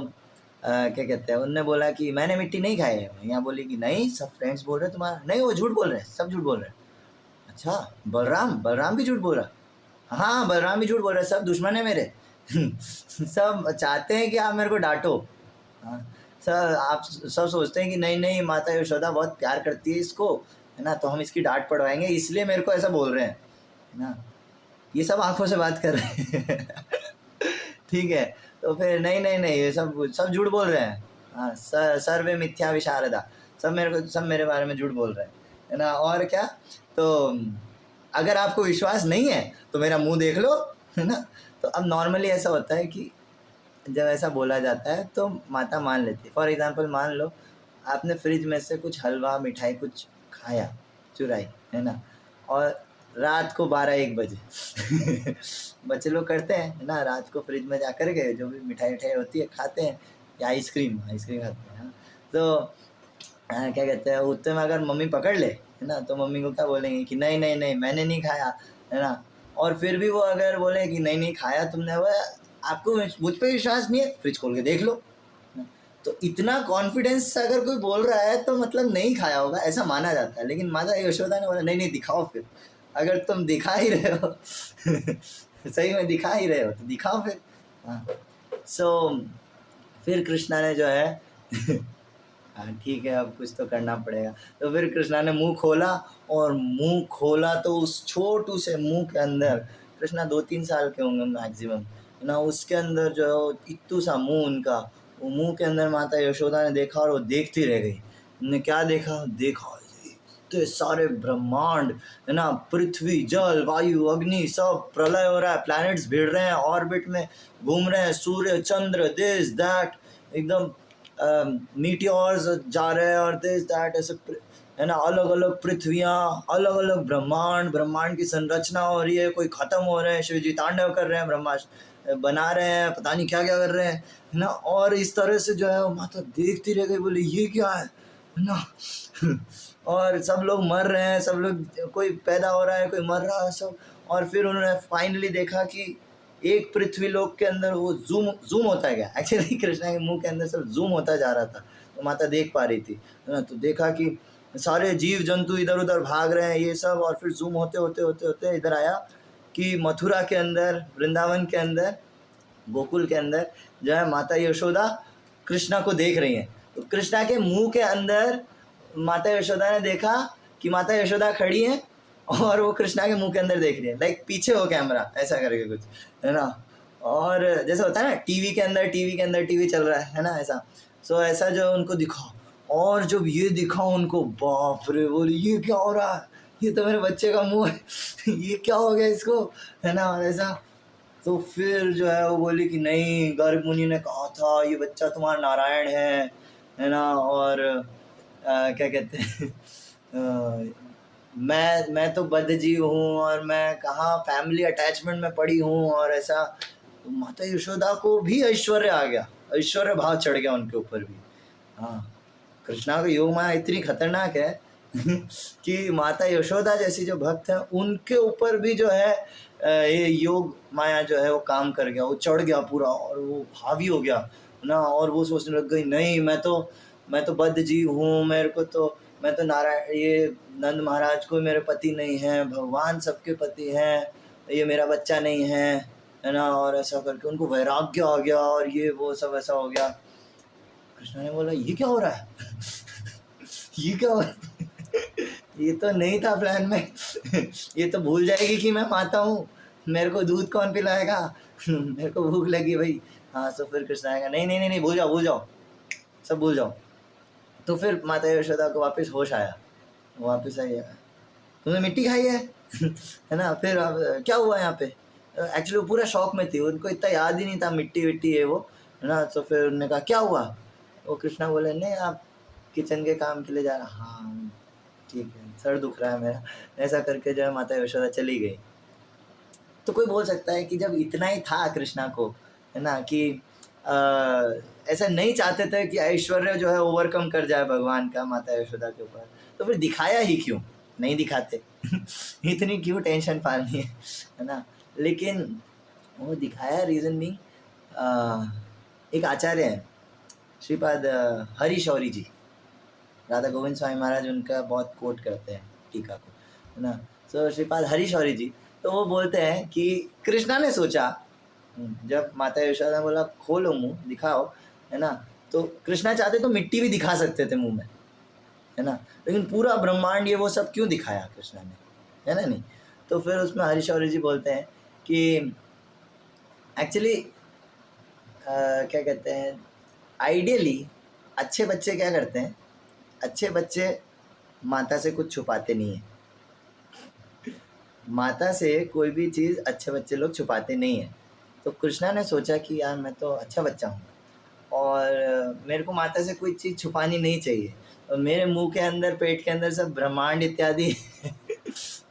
क्या कहते हैं, उनने बोला कि मैंने मिट्टी नहीं खाई है। यहाँ बोली कि नहीं सब फ्रेंड्स बोल रहे तुम्हारा, नहीं वो झूठ बोल रहे हैं, सब झूठ बोल रहे हैं। अच्छा बलराम, बलराम भी झूठ बोल रहा, हाँ बलराम भी झूठ बोल रहे हैं, सब दुश्मन है मेरे सब चाहते हैं कि आप मेरे को डांटो। हाँ, सर आप सब सोचते हैं कि नहीं नहीं माता यशोदा बहुत प्यार करती है इसको, है ना, तो हम इसकी डांट पड़वाएंगे, इसलिए मेरे को ऐसा बोल रहे हैं, है ना। ये सब आंखों से बात कर रहे हैं ठीक है, तो फिर नहीं नहीं नहीं ये सब झूठ बोल रहे हैं। हाँ, सर्वे मिथ्या विशारदा, सब मेरे बारे में झूठ बोल रहे हैं, है ना। और क्या, तो अगर आपको विश्वास नहीं है तो मेरा मुंह देख लो, है ना। तो अब नॉर्मली ऐसा होता है कि जब ऐसा बोला जाता है तो माता मान लेती है। फॉर एग्जांपल मान लो आपने फ्रिज में से कुछ हलवा मिठाई कुछ खाया, चुराई, है ना, और रात को 12-1 बजे बच्चे लोग करते हैं, है ना, रात को फ्रिज में जा कर के जो भी मिठाई उठाई होती है खाते हैं, या आइसक्रीम आइसक्रीम खाते हैं, हाँ। तो क्या कहते हैं, उतने में अगर मम्मी पकड़ ले, है ना, तो मम्मी को क्या बोलेंगे कि नहीं नहीं नहीं मैंने नहीं खाया, है ना। और फिर भी वो अगर बोले कि नहीं नहीं खाया तुमने, वो आपको मुझ पे विश्वास नहीं है, फ्रिज खोल के देख लो। तो इतना कॉन्फिडेंस अगर कोई बोल रहा है तो मतलब नहीं खाया होगा ऐसा माना जाता है। लेकिन माता यशोदा ने बोला नहीं नहीं दिखाओ, फिर अगर तुम दिखा ही रहे हो सही में दिखा ही रहे हो तो दिखाओ फिर। हाँ, सो फिर कृष्णा ने जो है हाँ ठीक है अब कुछ तो करना पड़ेगा, तो फिर कृष्णा ने मुंह खोला, और मुंह खोला तो उस छोटू से मुंह के अंदर, कृष्णा 2-3 साल के होंगे मैक्सिमम, है ना, उसके अंदर जो इत्तू सा मुंह उनका, वो मुंह के अंदर माता यशोदा ने देखा और वो देखती रह गई। उन्होंने क्या देखा, देखा इतने सारे ब्रह्मांड, है ना, पृथ्वी जल वायु अग्नि सब प्रलय हो रहा है, प्लैनेट्स भिड़ रहे हैं, ऑर्बिट में घूम रहे हैं, सूर्य चंद्र दिस दैट, एकदम मीटियोर्स जा रहे हैं और दिस दैट ऐसे, है ना, अलग अलग पृथ्वियाँ, अलग अलग ब्रह्मांड, ब्रह्मांड की संरचना हो रही है, कोई खत्म हो रहे हैं, शिव जी तांडव कर रहे हैं, ब्रह्मांड बना रहे हैं, पता नहीं क्या क्या कर रहे हैं, है ना। और इस तरह से जो है वो माता देखती रह गई, बोले ये क्या है ना और सब लोग मर रहे हैं, सब लोग, कोई पैदा हो रहा है कोई मर रहा है सब। और फिर उन्होंने फाइनली देखा कि एक पृथ्वी लोक के अंदर वो जूम होता गया, एक्चुअली कृष्णा के मुंह के अंदर सब जूम होता जा रहा था, तो माता देख पा रही थी, है ना। तो देखा कि सारे जीव जंतु इधर उधर भाग रहे हैं ये सब, और फिर जूम होते होते होते होते इधर आया कि मथुरा के अंदर, वृंदावन के अंदर, गोकुल के अंदर जो है माता यशोदा कृष्णा को देख रही हैं। तो कृष्णा के मुंह के अंदर माता यशोदा ने देखा कि माता यशोदा खड़ी है और वो कृष्णा के मुंह के अंदर देख रही है, लाइक पीछे हो कैमरा ऐसा करके कुछ, है ना। और जैसे होता है ना टीवी के अंदर टीवी चल रहा है ना, ऐसा। सो ऐसा जो उनको दिखा, और जब ये दिखा उनको, बाप रे, बोले ये क्या हो रहा है, ये तो मेरे बच्चे का मुंह है ये क्या हो गया इसको, है ना, और ऐसा। तो फिर जो है वो बोली कि नहीं, गर्ग मुनि ने कहा था ये बच्चा तुम्हारा नारायण है ना। और क्या कहते हैं मैं तो बद्ध जीव हूँ, और मैं कहाँ फैमिली अटैचमेंट में पड़ी हूँ, और ऐसा। तो माता यशोदा को भी ऐश्वर्य आ गया, ऐश्वर्य भाव चढ़ गया उनके ऊपर भी। हाँ, कृष्णा का योग माया इतनी खतरनाक है कि माता यशोदा जैसी जो भक्त हैं उनके ऊपर भी जो है ये योग माया जो है वो काम कर गया, वो चढ़ गया पूरा, और वो हावी हो गया ना। और वो सोचने लग गई नहीं मैं तो बद्ध जीव हूँ, मेरे को तो, मैं तो नारायण, ये नंद महाराज को मेरे पति नहीं है, भगवान सबके पति हैं, ये मेरा बच्चा नहीं है ना, और ऐसा करके उनको वैराग्य आ गया और ये वो सब ऐसा हो गया। कृष्ण ने बोला ये क्या हो रहा है ये क्या हो रहा है ये तो नहीं था प्लान में ये तो भूल जाएगी कि मैं माता हूँ, मेरे को दूध कौन पिलाएगा मेरे को भूख लगी भाई। हाँ, तो फिर कृष्ण आएगा, नहीं नहीं नहीं नहीं, भूल जाओ सब भूल जाओ। तो फिर माता यशोदा को वापस होश आया, वापस आई, तुमने मिट्टी खाई है है ना। फिर अब क्या हुआ यहाँ पे, एक्चुअली वो पूरा शौक में थी, उनको इतना याद ही नहीं था मिट्टी विट्टी है वो, है ना। तो फिर उन्होंने कहा क्या हुआ, वो कृष्णा बोले नहीं आप किचन के काम के लिए जा रहा, हाँ ठीक है सर दुख रहा है मेरा, ऐसा करके जो है माता यशोदा चली गई। तो कोई बोल सकता है कि जब इतना ही था कृष्णा को, है ना, कि ऐसा नहीं चाहते थे कि ऐश्वर्य जो है ओवरकम कर जाए भगवान का माता यशोदा के ऊपर, तो फिर दिखाया ही क्यों, नहीं दिखाते इतनी क्यों टेंशन पालनी है ना। लेकिन वो दिखाया रीज़न भी, एक आचार्य हैं श्रीपाद हरि शौरी जी, राधा गोविंद स्वामी महाराज उनका बहुत कोट करते हैं टीका को, है ना। तो श्रीपाद हरि शौरी जी, तो वो बोलते हैं कि कृष्णा ने सोचा, जब माता यशोदा ने बोला खोलो मुंह दिखाओ, है ना, तो कृष्णा चाहते तो मिट्टी भी दिखा सकते थे मुंह में, है ना, लेकिन पूरा ब्रह्मांड ये वो सब क्यों दिखाया कृष्णा ने, है ना नहीं। तो फिर उसमें हरि शौरी जी बोलते हैं कि एक्चुअली क्या कहते हैं, आइडियली अच्छे बच्चे क्या करते हैं, अच्छे बच्चे माता से कुछ छुपाते नहीं हैं, माता से कोई भी चीज़ अच्छे बच्चे लोग छुपाते नहीं हैं। तो कृष्णा ने सोचा कि यार मैं तो अच्छा बच्चा हूँ और मेरे को माता से कोई चीज़ छुपानी नहीं चाहिए, और मेरे मुंह के अंदर पेट के अंदर सब ब्रह्मांड इत्यादि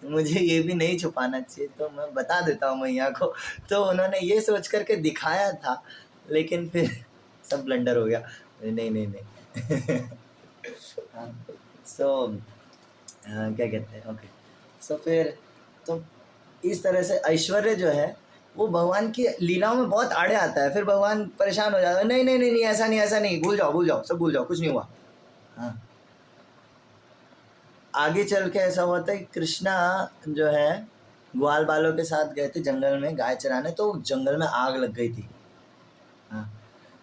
मुझे ये भी नहीं छुपाना चाहिए, तो मैं बता देता हूँ मैया को। तो उन्होंने ये सोच करके दिखाया था, लेकिन फिर सब ब्लंडर हो गया, नहीं नहीं नहीं हाँ, सो क्या कहते हैं, ओके। सो फिर तो इस तरह से ऐश्वर्य जो है वो भगवान की लीलाओं में बहुत आड़े आता है, फिर भगवान परेशान हो जाता है, नहीं नहीं नहीं नहीं ऐसा नहीं, भूल जाओ सब भूल जाओ, कुछ नहीं हुआ। हाँ, आगे चल के ऐसा हुआ था कि कृष्णा जो है ग्वाल बालों के साथ गए थे जंगल में गाय चराने, तो जंगल में आग लग गई थी। हाँ,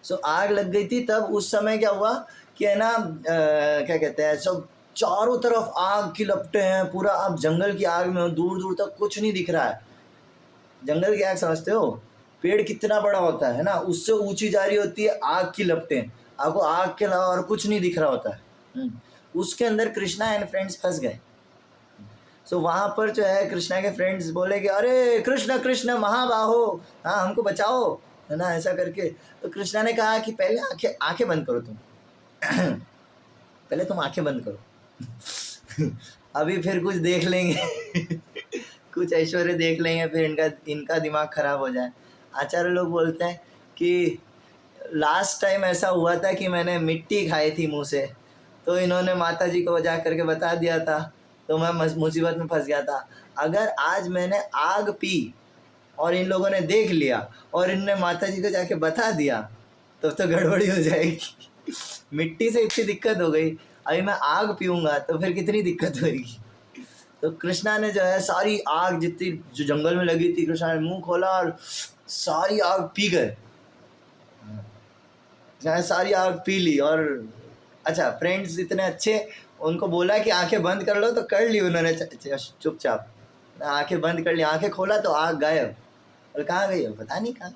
सो आग लग गई थी, तब उस समय क्या हुआ कि है ना क्या कहते हैं, सब चारों तरफ आग की लपटें हैं, पूरा आप जंगल की आग में हो, दूर दूर तक कुछ नहीं दिख रहा है। जंगल की आग समझते हो, पेड़ कितना बड़ा होता है ना, उससे ऊंची जा रही होती है आग की लपटें, आपको आग के अलावा और कुछ नहीं दिख रहा होता है। उसके अंदर कृष्णा एंड फ्रेंड्स फंस गए। सो वहाँ पर जो है कृष्णा के फ्रेंड्स बोले कि अरे कृष्ण कृष्ण महाबाहो, हाँ हमको बचाओ, है ना, ऐसा करके। तो कृष्णा ने कहा कि पहले आंखें बंद करो तुम पहले तुम आंखें बंद करो अभी फिर कुछ देख लेंगे कुछ ऐश्वर्य देख लेंगे, फिर इनका दिमाग खराब हो जाए। आचार्य लोग बोलते हैं कि लास्ट टाइम ऐसा हुआ था कि मैंने मिट्टी खाई थी मुंह से, तो इन्होंने माता जी को जा करके बता दिया था, तो मैं मुसीबत में फंस गया था। अगर आज मैंने आग पी और इन लोगों ने देख लिया और इनने माता जी को जाके बता दिया तो गड़बड़ी हो जाएगी मिट्टी से इतनी दिक्कत हो गई, अभी मैं आग पीऊँगा तो फिर कितनी दिक्कत होगी। तो कृष्णा ने जो है सारी आग जितनी जो जंगल में लगी थी, कृष्णा ने मुंह खोला और सारी आग पी गए, सारी आग पी ली। और अच्छा, फ्रेंड्स इतने अच्छे, उनको बोला कि आंखें बंद कर लो तो कर ली उन्होंने चुपचाप आंखें बंद कर ली, आंखें खोला तो आग गायब, और कहाँ गई पता नहीं कहाँ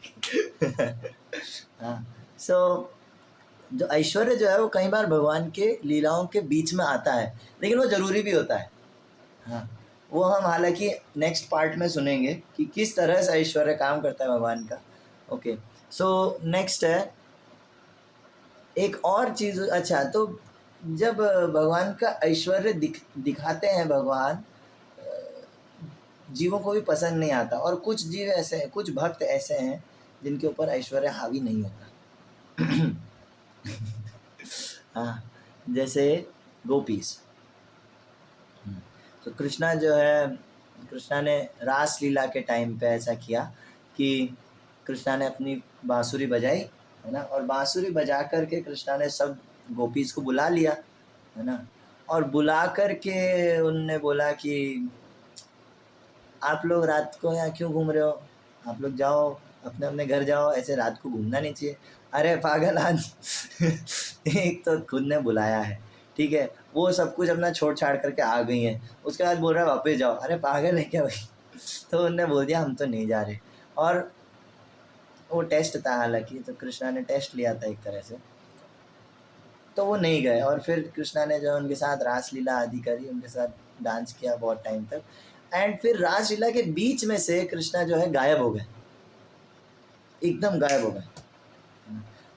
हाँ, सो जो ऐश्वर्य जो है वो कई बार भगवान के लीलाओं के बीच में आता है, लेकिन वो ज़रूरी भी होता है। हाँ, वो हम हालांकि नेक्स्ट पार्ट में सुनेंगे कि किस तरह से ऐश्वर्य काम करता है भगवान का। ओके, सो नेक्स्ट है एक और चीज़। अच्छा, तो जब भगवान का ऐश्वर्य दिखाते हैं भगवान, जीवों को भी पसंद नहीं आता, और कुछ जीव ऐसे हैं, कुछ भक्त ऐसे हैं जिनके ऊपर ऐश्वर्य हावी नहीं होता हाँ, जैसे गोपीस। तो कृष्णा जो है, कृष्णा ने रास लीला के टाइम पे ऐसा किया कि कृष्णा ने अपनी बांसुरी बजाई, है ना, और बांसुरी बजा करके कृष्णा ने सब गोपीस को बुला लिया, है ना, और बुला कर के उनने बोला कि आप लोग रात को यहाँ क्यों घूम रहे हो, आप लोग जाओ अपने अपने घर जाओ, ऐसे रात को घूमना नहीं चाहिए। अरे पागल आज एक तो खुद ने बुलाया है, ठीक है, वो सब कुछ अपना छोड़ छाड़ करके आ गई हैं, उसके बाद बोल रहा है वापस जाओ। अरे पागल है क्या भाई? तो उनने बोल दिया हम तो नहीं जा रहे। और वो टेस्ट था हालांकि, तो कृष्णा ने टेस्ट लिया था एक तरह से, तो वो नहीं गए। और फिर कृष्णा ने जो उनके साथ रासलीला आदि करी, उनके साथ डांस किया बहुत टाइम तक। एंड फिर रासलीला के बीच में से कृष्णा जो है गायब हो गए, एकदम गायब हो गए।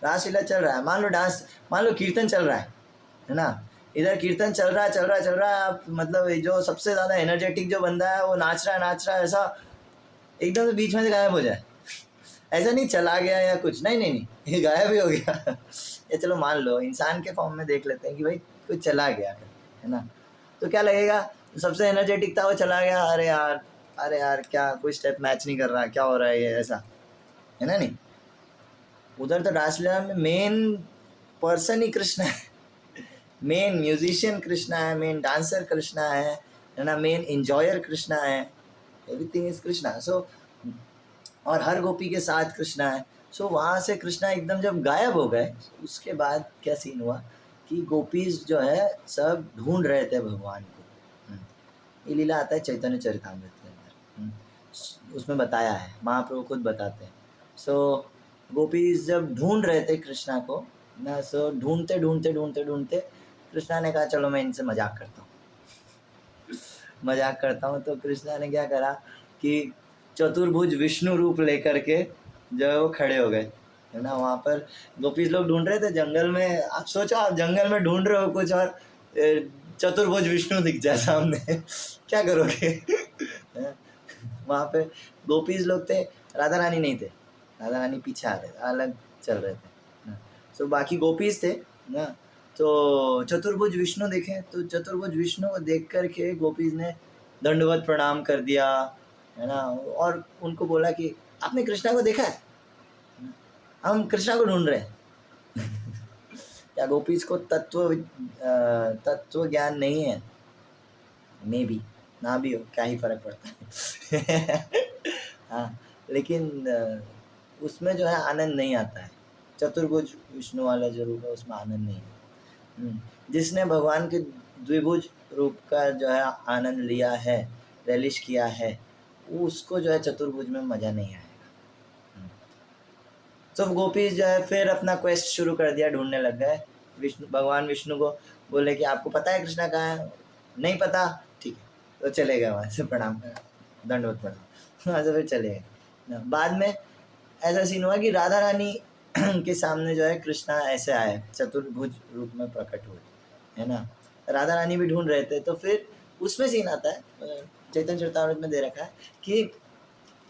रासलीला चल रहा है, मान लो कीर्तन चल रहा है ना, इधर कीर्तन चल रहा है, आप मतलब जो सबसे ज़्यादा एनर्जेटिक जो बंदा है वो नाच रहा है, ऐसा एकदम से बीच में से गायब हो जाए। ऐसा नहीं चला गया या कुछ, नहीं, ये गायब ही हो गया। ये चलो मान लो इंसान के फॉर्म में देख लेते हैं कि भाई कुछ चला गया है ना, तो क्या लगेगा? सबसे एनर्जेटिक था वो चला गया, अरे यार क्या कोई स्टेप मैच नहीं कर रहा, क्या हो रहा है ये, ऐसा है ना। नहीं, उधर तो रासलीला में मेन पर्सन ही कृष्णा है, मेन म्यूजिशियन कृष्णा है, मेन डांसर कृष्णा है ना, मेन इंजॉयर कृष्णा है, एवरीथिंग इज कृष्णा। सो और हर गोपी के साथ कृष्णा है। सो वहाँ से कृष्णा एकदम जब गायब हो गए, उसके बाद क्या सीन हुआ कि गोपीज जो है सब ढूंढ रहे थे भगवान को। ये लीला आता है चैतन्य चरितामृत के अंदर, उसमें बताया है, महाप्रभु खुद बताते हैं। सो गोपीज जब ढूंढ रहे थे कृष्णा को ना, सो ढूंढते कृष्णा ने कहा चलो मैं इनसे मजाक करता हूँ। तो कृष्णा ने क्या करा कि चतुर्भुज विष्णु रूप लेकर के जो है वो खड़े हो गए, है ना। वहाँ पर गोपीज लोग ढूंढ रहे थे जंगल में। आप सोचो, आप जंगल में ढूंढ रहे हो कुछ और चतुर्भुज विष्णु दिख जाए सामने, क्या करोगे? वहाँ पे गोपीज लोग थे, राधा रानी नहीं थे, राधा रानी पीछे आ रहे थे, अलग चल रहे थे। तो बाकी गोपीज थे ना, तो चतुर्भुज विष्णु देखे, तो चतुर्भुज विष्णु को देख करके गोपीज ने दंडवत प्रणाम कर दिया, है ना। और उनको बोला कि आपने कृष्णा को देखा है, हम कृष्णा को ढूंढ रहे हैं। या गोपीज को तत्व ज्ञान नहीं है, मे बी ना भी हो, क्या ही फर्क पड़ता है। हाँ, लेकिन उसमें जो है आनंद नहीं आता है। चतुर्भुज विष्णु वाला जो रूप है उसमें आनंद नहीं है। जिसने भगवान के द्विभुज रूप का जो है आनंद लिया है, रेलिश किया है, उसको जो है चतुर्भुज में मज़ा नहीं आएगा। तो गोपीज जो है फिर अपना क्वेस्ट शुरू कर दिया, ढूंढने लग गए। भगवान विष्णु को बोले कि आपको पता है कृष्णा कहाँ है? नहीं पता, ठीक है, तो चले गए वहाँ से, प्रणाम कर, दंडवत प्रणाम, वहाँ से फिर चले गए। बाद में ऐसा सीन हुआ कि राधा रानी के सामने जो है कृष्णा ऐसे आए, चतुर्भुज रूप में प्रकट हुए, है ना। राधा रानी भी ढूंढ रहे थे। तो फिर उसमें सीन आता है, चैतन्य चरितामृत में दे रखा है कि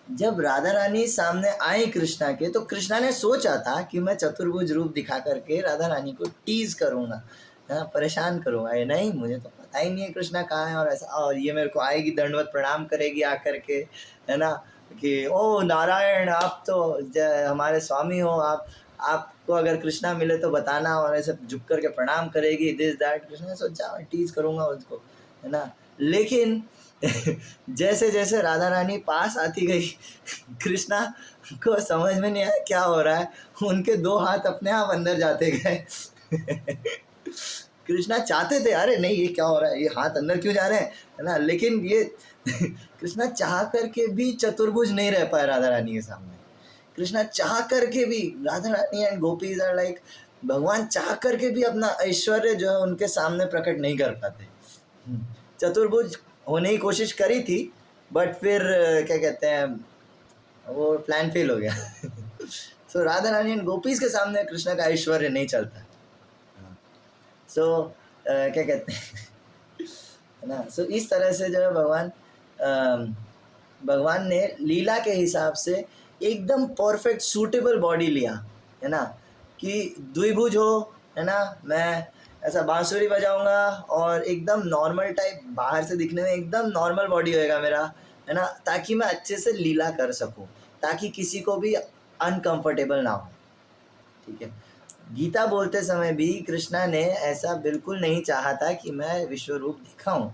जब राधा रानी सामने आई कृष्णा के, तो कृष्णा ने सोचा था कि मैं चतुर्भुज रूप दिखा करके राधा रानी को टीज करूँगा, परेशान करूँगा। ये नहीं, मुझे तो पता ही नहीं है कृष्णा कहाँ है, और ऐसा, और ये मेरे को आएगी, दंडवत प्रणाम करेगी आकर के, है ना, कि ओ नारायण आप तो हमारे स्वामी हो, आपको अगर कृष्णा मिले तो बताना, और ऐसे झुक करके प्रणाम करेगी, दिस दैट। कृष्णा ने सोचा मैं टीज करूँगा उसको, है ना। लेकिन जैसे जैसे राधा रानी पास आती गई, कृष्णा को समझ में नहीं आया क्या हो रहा है, उनके दो हाथ अपने आप अंदर जाते गए। कृष्णा चाहते थे, अरे नहीं ये क्या हो रहा है, ये हाथ अंदर क्यों जा रहे हैं, है ना, लेकिन ये कृष्णा चाह करके भी चतुर्भुज नहीं रह पाए राधा रानी के सामने। कृष्णा चाह करके भी, Radha Rani and gopis are like, भगवान चाह करके भी अपना ऐश्वर्य जो है उनके सामने प्रकट नहीं कर पाते। चतुर्भुज होने की कोशिश करी थी, बट फिर क्या कहते हैं, वो प्लान फेल हो गया। सो राधा रानी एंड गोपीज के सामने कृष्णा का ऐश्वर्य नहीं चलता। सो क्या कहते हैं, है ना। सो इस तरह से जो है भगवान ने लीला के हिसाब से एकदम परफेक्ट सूटेबल बॉडी लिया, है ना, कि द्विभुज हो, है ना, मैं ऐसा बांसुरी बजाऊंगा और एकदम नॉर्मल टाइप, बाहर से दिखने में एकदम नॉर्मल बॉडी होएगा मेरा, है ना, ताकि मैं अच्छे से लीला कर सकूं, ताकि किसी को भी अनकंफर्टेबल ना हो, ठीक है। गीता बोलते समय भी कृष्णा ने ऐसा बिल्कुल नहीं चाहा था कि मैं विश्व रूप दिखाऊं,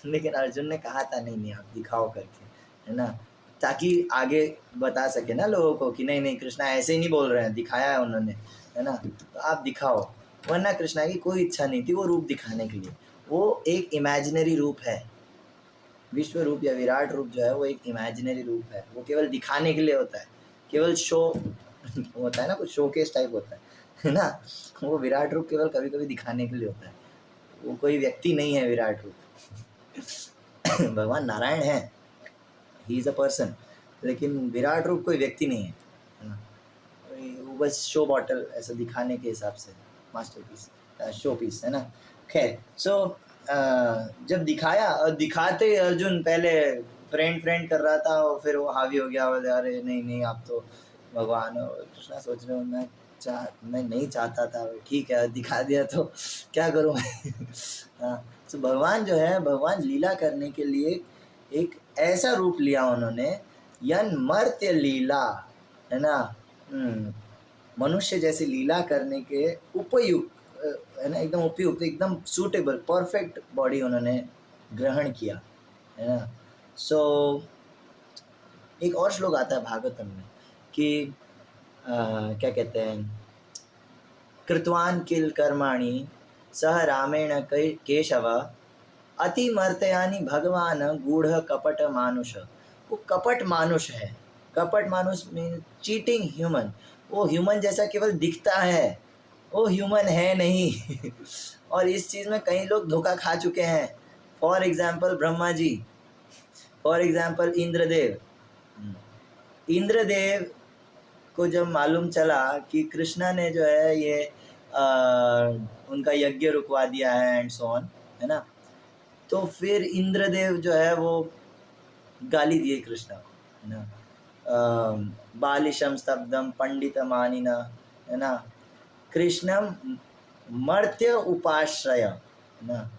लेकिन अर्जुन ने कहा था नहीं नहीं आप दिखाओ करके, है ना, ताकि आगे बता सके ना लोगों को कि नहीं नहीं कृष्णा ऐसे ही नहीं बोल रहे हैं, दिखाया है उन्होंने, है ना, तो आप दिखाओ। वरना कृष्णा की कोई इच्छा नहीं थी वो रूप दिखाने के लिए, वो एक इमेजिनरी रूप है। विश्व रूप या विराट रूप जो है वो एक इमेजिनरी रूप है, वो केवल दिखाने के लिए होता है, केवल शो होता है ना, कुछ शोकेस टाइप होता है ना, वो विराट रूप केवल कभी कभी दिखाने के लिए होता है, वो कोई व्यक्ति नहीं है विराट रूप भगवान नारायण है, ही इज अ पर्सन, लेकिन विराट रूप कोई व्यक्ति नहीं है, ना, वो बस शो बॉटल ऐसा दिखाने के हिसाब से मास्टरपीस, शो पीस है ना। खैर सो जब दिखाया और दिखाते अर्जुन पहले फ्रेंड कर रहा था और फिर वो हावी हो गया, बोले अरे नहीं नहीं आप तो भगवान हो। कृष्णा सोच रहे हो मैं नहीं चाहता था, ठीक है दिखा दिया तो क्या करूँ मैं हाँ, तो भगवान जो है, भगवान लीला करने के लिए एक ऐसा रूप लिया उन्होंने, यन मर्त्य लीला, है ना, मनुष्य जैसी लीला करने के उपयुक्त, है ना, एकदम उपयुक्त, एकदम सूटेबल, परफेक्ट बॉडी उन्होंने ग्रहण किया, है ना। सो एक और श्लोक आता है भागवतम में कि क्या कहते हैं, कृतवान किल कर्माणि सह रामेण केशव अतिमर्तयानि भगवान गूढ़ कपट मानुष। वो कपट मानुष है, कपट मानुष मीन चीटिंग ह्यूमन, वो ह्यूमन जैसा केवल दिखता है, वो ह्यूमन है नहीं और इस चीज़ में कई लोग धोखा खा चुके हैं। For example Brahma ji, for example Indradev. Indradev को जब मालूम चला कि कृष्णा ने जो है ये उनका यज्ञ रुकवा दिया है एंड सो ऑन, है ना, तो फिर इंद्रदेव जो है वो गाली दिए कृष्णा को, है ना, बालिशम स्तब्धम पंडित मानिना, है ना, कृष्णम मर्त्य उपाश्रय, है ना,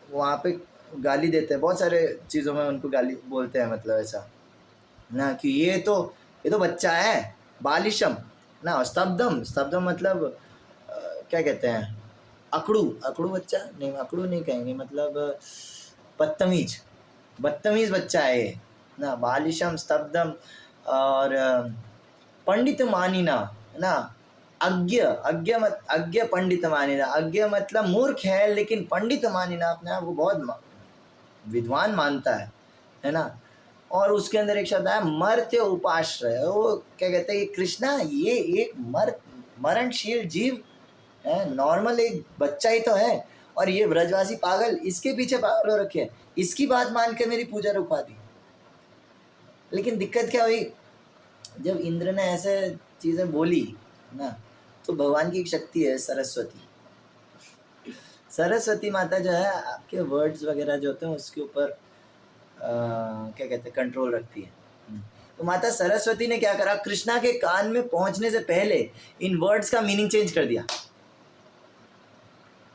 वहाँ पे गाली देते हैं, बहुत सारे चीज़ों में उनको गाली बोलते हैं, मतलब ऐसा ना कि ये तो बच्चा है, बालिशम ना, स्तब्धम, स्तब्धम मतलब क्या कहते हैं, अकड़ू बच्चा नहीं, अकड़ू नहीं कहेंगे, मतलब बदतमीज, बदतमीज बच्चा है ये ना, बालिशम स्तब्धम। और पंडित मानिना, है ना, अज्ञ पंडित मानिना, अज्ञ मतलब मूर्ख है, लेकिन पंडित मानिना अपने आप वो बहुत विद्वान मानता है ना। और उसके अंदर एक शब्द है मर्त्य उपाश्रय, वो क्या कहते हैं, कृष्णा ये एक मरणशील जीव है, नॉर्मल एक बच्चा ही तो है, और ये ब्रजवासी पागल इसके पीछे पागल हो रखे हैं, इसकी बात मान के मेरी पूजा रुकवा दी। लेकिन दिक्कत क्या हुई, जब इंद्र ने ऐसे चीज़ें बोली ना, तो भगवान की एक शक्ति है सरस्वती, सरस्वती माता जो है आपके वर्ड्स वगैरह जो होते हैं उसके ऊपर क्या कहते हैं कंट्रोल रखती है। तो माता सरस्वती ने क्या करा, कृष्णा के कान में पहुंचने से पहले इन वर्ड्स का मीनिंग चेंज कर दिया,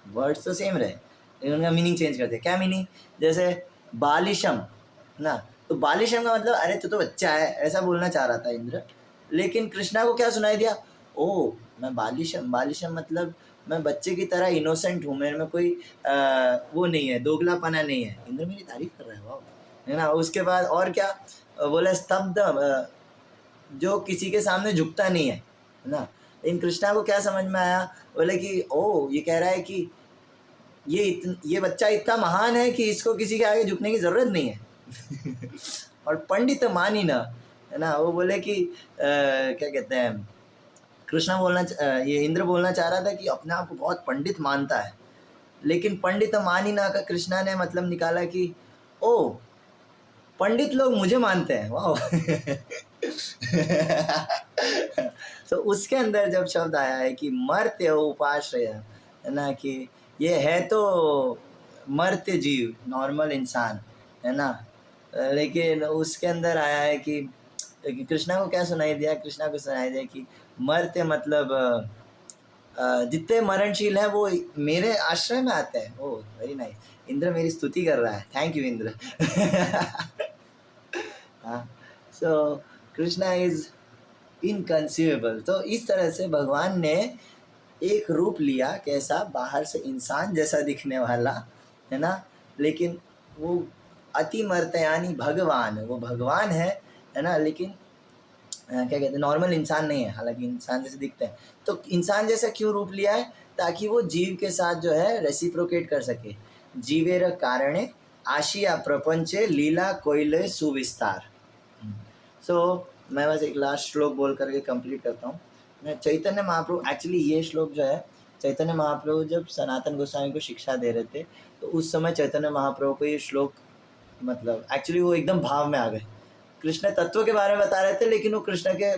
वर्ड्स तो सेम रहे लेकिन उनका मीनिंग चेंज कर दिया। क्या मीनिंग, जैसे बालिशम ना, तो बालिशम का मतलब अरे तू तो बच्चा है, ऐसा बोलना चाह रहा था इंद्र, लेकिन कृष्णा को क्या सुनाई दिया, ओ मैं बालिशम, बालिशम मतलब मैं बच्चे की तरह इनोसेंट हूँ, मेरे में कोई वो नहीं है, दोगलापना नहीं है। इंद्र मेरी तारीफ कर रहा है, वाह, है ना। उसके बाद और क्या बोला, स्तब्ध, जो किसी के सामने झुकता नहीं है ना। इन कृष्णा को क्या समझ में आया, बोले कि ओ ये कह रहा है कि ये बच्चा इतना महान है कि इसको किसी के आगे झुकने की ज़रूरत नहीं है और पंडित मानी ना, है ना, वो बोले कि क्या कहते हैं, कृष्णा ये इंद्र बोलना चाह रहा था कि अपने आप को बहुत पंडित मानता है, लेकिन पंडित मानी ना का कृष्णा ने मतलब निकाला कि ओ पंडित लोग मुझे मानते हैं, वाह तो उसके अंदर जब शब्द आया है कि मर्त्य उपाश्रय, है ना, कि ये है तो मर्त्य जीव, नॉर्मल इंसान, है ना, लेकिन उसके अंदर आया है कि कृष्णा को क्या सुनाई दिया, कृष्णा को सुनाई दिया कि मर्त्य मतलब जितने मरणशील है वो मेरे आश्रय में आते हैं। ओह वेरी नाइस, इंद्र मेरी स्तुति कर रहा है, थैंक यू इंद्र हाँ, सो कृष्णा इज इनकंसीवेबल। तो इस तरह से भगवान ने एक रूप लिया, कैसा, बाहर से इंसान जैसा दिखने वाला, है ना, लेकिन वो अतिमर्त्यानी भगवान, वो भगवान है ना, लेकिन क्या कहते हैं, नॉर्मल इंसान नहीं है, हालांकि इंसान जैसे दिखते हैं। तो इंसान जैसा क्यों रूप लिया है? ताकि वो जीव के साथ जो है रेसिप्रोकेट कर सके। जीवेर कारणे आशिया प्रपंचे लीला कोइले सुविस्तार। सो मैं बस एक लास्ट श्लोक बोल करके कंप्लीट करता हूँ। मैं चैतन्य महाप्रभु, एक्चुअली ये श्लोक जो है, चैतन्य महाप्रभु जब सनातन गोस्वामी को शिक्षा दे रहे थे तो उस समय चैतन्य महाप्रभु को ये श्लोक, मतलब एक्चुअली वो एकदम भाव में आ गए। कृष्ण तत्व के बारे में बता रहे थे, लेकिन वो कृष्ण के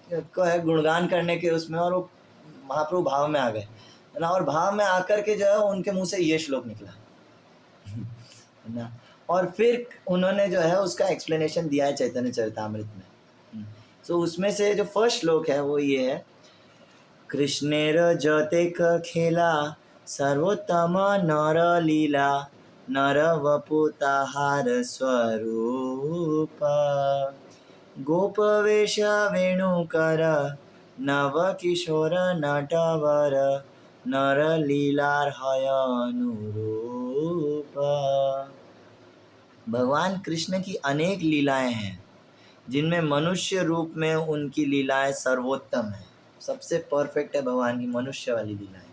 को है गुणगान करने के उसमें, और वो महाप्रभु भाव में आ गए, है ना। और भाव में आकर के जो है उनके मुंह से ये श्लोक निकला, है ना। और फिर उन्होंने जो है उसका एक्सप्लेनेशन दिया है चैतन्य चरितामृत में। सो उसमें से जो फर्स्ट श्लोक है वो ये है, कृष्णेर जतेक खेला सर्वोत्तम नर लीला, नर वपु ताहार स्वरूप, गोपवेश वेणुकर नव किशोर नटवर, नर लीलार्हय अनुरूप। भगवान कृष्ण की अनेक लीलाएं हैं, जिनमें मनुष्य रूप में उनकी लीलाएं सर्वोत्तम है, सबसे परफेक्ट है भगवान की मनुष्य वाली लीलाएं।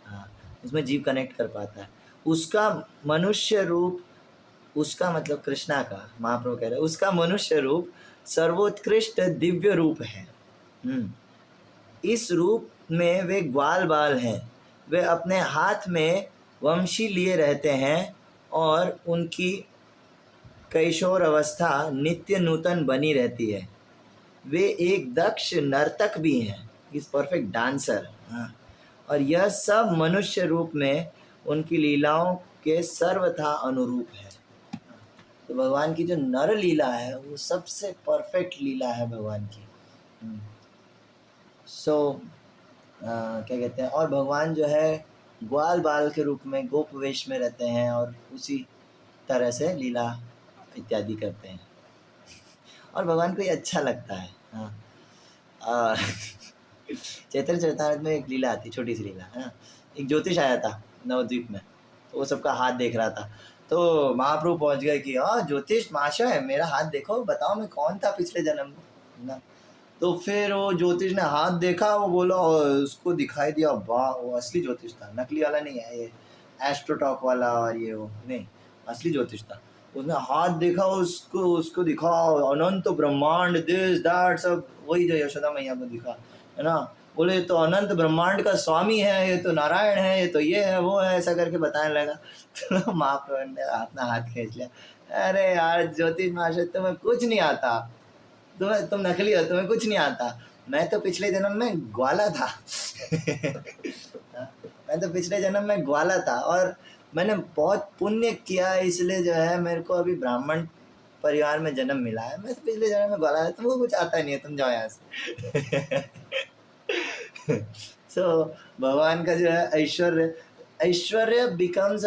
हाँ, उसमें जीव कनेक्ट कर पाता है। उसका मनुष्य रूप, उसका मतलब कृष्णा का, महाप्रभु कह रहे हैं, उसका मनुष्य रूप सर्वोत्कृष्ट दिव्य रूप है। इस रूप में वे ग्वाल बाल हैं, वे अपने हाथ में वंशी लिए रहते हैं और उनकी कैशोर अवस्था नित्य नूतन बनी रहती है। वे एक दक्ष नर्तक भी हैं, इस परफेक्ट डांसर। हाँ, और यह सब मनुष्य रूप में उनकी लीलाओं के सर्वथा अनुरूप है। तो भगवान की जो नर लीला है वो सबसे परफेक्ट लीला है भगवान की। क्या कहते हैं, और भगवान जो है ग्वाल बाल के रूप में गोप वेश में रहते हैं और उसी तरह से लीला इत्यादि करते हैं, और भगवान को ये अच्छा लगता है। हाँ, चैतन्य चरितामृत में एक लीला आती, छोटी सी लीला है ना। एक ज्योतिष आया था नवद्वीप में, तो वो सबका हाथ देख रहा था। तो महाप्रभु पहुंच गए कि हाँ ज्योतिष महाशय, मेरा हाथ देखो, बताओ मैं कौन था पिछले जन्म में ना। तो फिर वो ज्योतिष ने हाथ देखा, वो बोला, और उसको दिखाई दिया, वाह वो असली ज्योतिष था, नकली वाला नहीं है ये एस्ट्रोटॉक वाला, और ये वो नहीं, असली ज्योतिष था। उसने हाथ देखा, उसको दिखा अनंत ब्रह्मांड, दिस दैट सब, वही जो यशोदा मैया को दिखा, है ना। बोले तो अनंत ब्रह्मांड का स्वामी है, ये तो नारायण है, ये तो ये है वो है, ऐसा करके बताने लगा। तो महाप्रभु ने अपना हाथ खींच लिया, अरे यार ज्योतिष महाशय, तुम्हें कुछ नहीं आता, तुम नकली हो, तुम्हें कुछ नहीं आता। मैं तो पिछले जन्म में ग्वाला था। मैं तो पिछले जन्म में ग्वाला था और मैंने बहुत पुण्य किया, इसलिए जो है मेरे को अभी ब्राह्मण परिवार में जन्म मिला है। मैं तो पिछले जन्म में ग्वाला था, तुमको कुछ आता नहीं है, तुम जाओ यहाँ से। सो भगवान का जो है ऐश्वर्य becomes